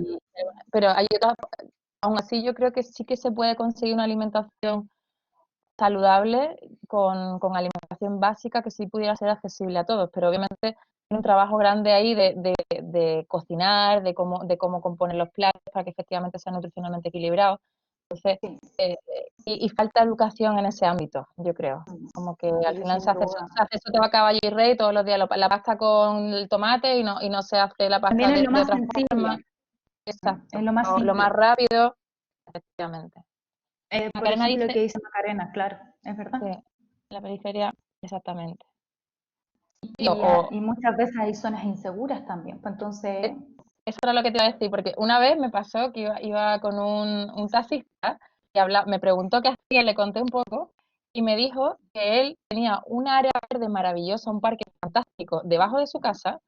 pero hay otras, aún así yo creo que sí que se puede conseguir una alimentación saludable con alimentación básica que sí pudiera ser accesible a todos, pero obviamente hay un trabajo grande ahí de cocinar, de cómo componer los platos para que efectivamente sean nutricionalmente equilibrados. Entonces, Sí, y falta educación en ese ámbito, yo creo. Como que al sí, final sin duda. se hace sopa, caballo y rey todos los días, la pasta con el tomate y no se hace la También pasta es lo de más otra forma. sencillo, es Exacto. lo más Lo más simple. rápido, efectivamente. Por Macarena ejemplo, lo dice, que dice Macarena, claro, es verdad. sí, la periferia, exactamente. Y, Y, y muchas veces hay zonas inseguras también. Pues entonces, eh, eso era lo que te iba a decir, porque una vez me pasó que iba con un taxista y me preguntó qué hacía, le conté un poco y me dijo que él tenía un área verde maravillosa, un parque fantástico debajo de su casa,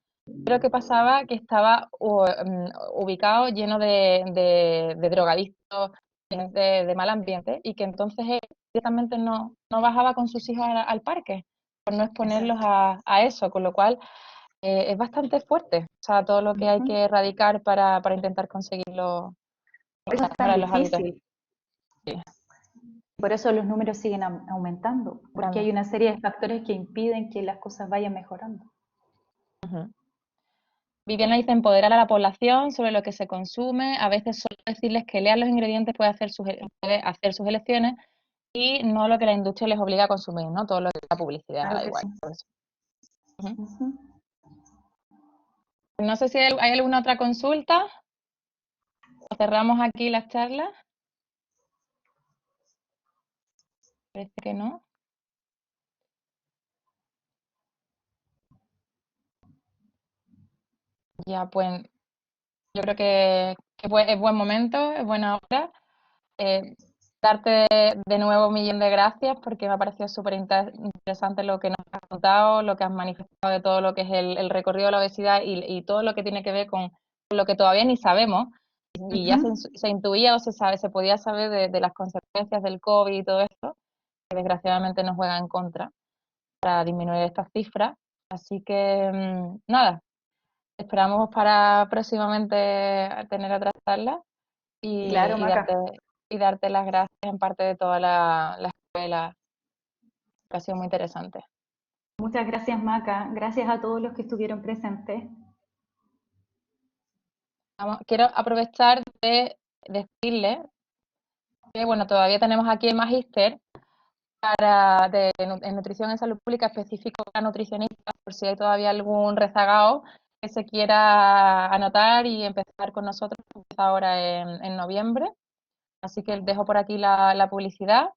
pero que pasaba que estaba ubicado lleno de drogadictos, gente de mal ambiente, y que entonces él directamente no bajaba con sus hijos al parque, por no exponerlos exacto. a eso, con lo cual es bastante fuerte, o sea, todo lo que hay Ujú. que erradicar para intentar conseguirlo, Por o eso sea, es tan mejorar los hábitos. difícil. Por eso los números siguen aumentando, porque Dando. hay una serie de factores que impiden que las cosas vayan mejorando. Ujú. Viviana dice empoderar a la población sobre lo que se consume, a veces solo decirles que lean los ingredientes puede hacer sus elecciones y no lo que la industria les obliga a consumir, ¿no? Todo lo que es la publicidad, Claro da que igual. sí. Todo eso. Ujú. Ujú. No sé si hay alguna otra consulta o cerramos aquí las charlas. Parece que no. Ya, pues yo creo que es buen momento, es buena hora. Eh, Darte de nuevo un millón de gracias porque me ha parecido súper interesante lo que nos has contado, lo que has manifestado de todo lo que es el recorrido de la obesidad y todo lo que tiene que ver con lo que todavía ni sabemos y ya Ujú. se intuía o se podía saber de las consecuencias del COVID y todo esto, que desgraciadamente nos juega en contra para disminuir estas cifras. Así que nada, esperamos para próximamente tener otra charla Claro, y Maca. darte las gracias en parte de toda la escuela, que ha sido muy interesante. Muchas gracias, Maca. Gracias a todos los que estuvieron presentes. Quiero aprovechar de decirle que bueno, todavía tenemos aquí el magíster en nutrición en salud pública específico para nutricionistas, por si hay todavía algún rezagado que se quiera anotar y empezar con nosotros, empieza ahora en noviembre. Así que dejo por aquí la publicidad.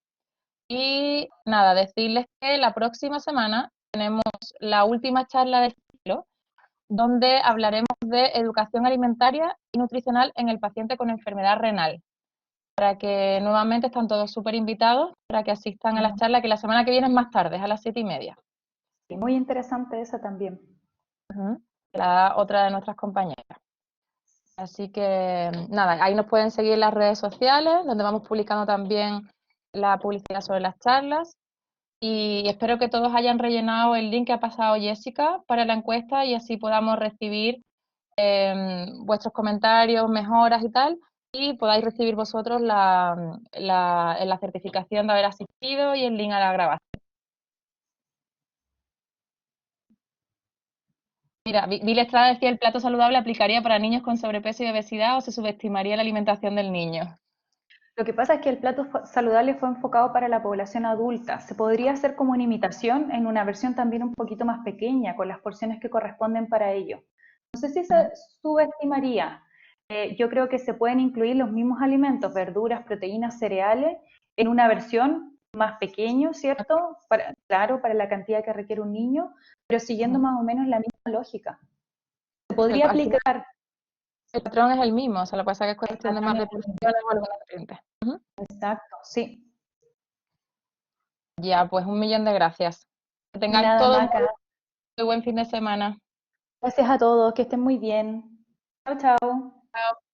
Y nada, decirles que la próxima semana tenemos la última charla del ciclo, donde hablaremos de educación alimentaria y nutricional en el paciente con enfermedad renal. Para que nuevamente están todos súper invitados para que asistan a las charlas, que la semana que viene es más tarde, es a las 7:30. Y muy interesante esa también. Ujú. La otra de nuestras compañeras. Así que nada, ahí nos pueden seguir en las redes sociales, donde vamos publicando también la publicidad sobre las charlas. Y espero que todos hayan rellenado el link que ha pasado Jessica para la encuesta y así podamos recibir vuestros comentarios, mejoras y tal, y podáis recibir vosotros la certificación de haber asistido y el link a la grabación. Mira, Vil Estrada decía, el plato saludable aplicaría para niños con sobrepeso y obesidad o se subestimaría la alimentación del niño. Lo que pasa es que el plato saludable fue enfocado para la población adulta. Se podría hacer como una imitación en una versión también un poquito más pequeña, con las porciones que corresponden para ello. No sé si se subestimaría. Yo creo que se pueden incluir los mismos alimentos, verduras, proteínas, cereales, en una versión más pequeño, ¿cierto? Claro, para la cantidad que requiere un niño, pero siguiendo Ujú. más o menos la misma lógica. Se podría Al final aplicar el patrón es el mismo, o sea, lo que pasa es que es el cuestión de patrón más es de el mismo. porciones o alguna nutrientes. Ujú. Exacto, sí. Ya, pues un millón de gracias. Que tengáis Nada, todo Maca. muy buen fin de semana. Gracias a todos, que estén muy bien. Chao, chao. Chao.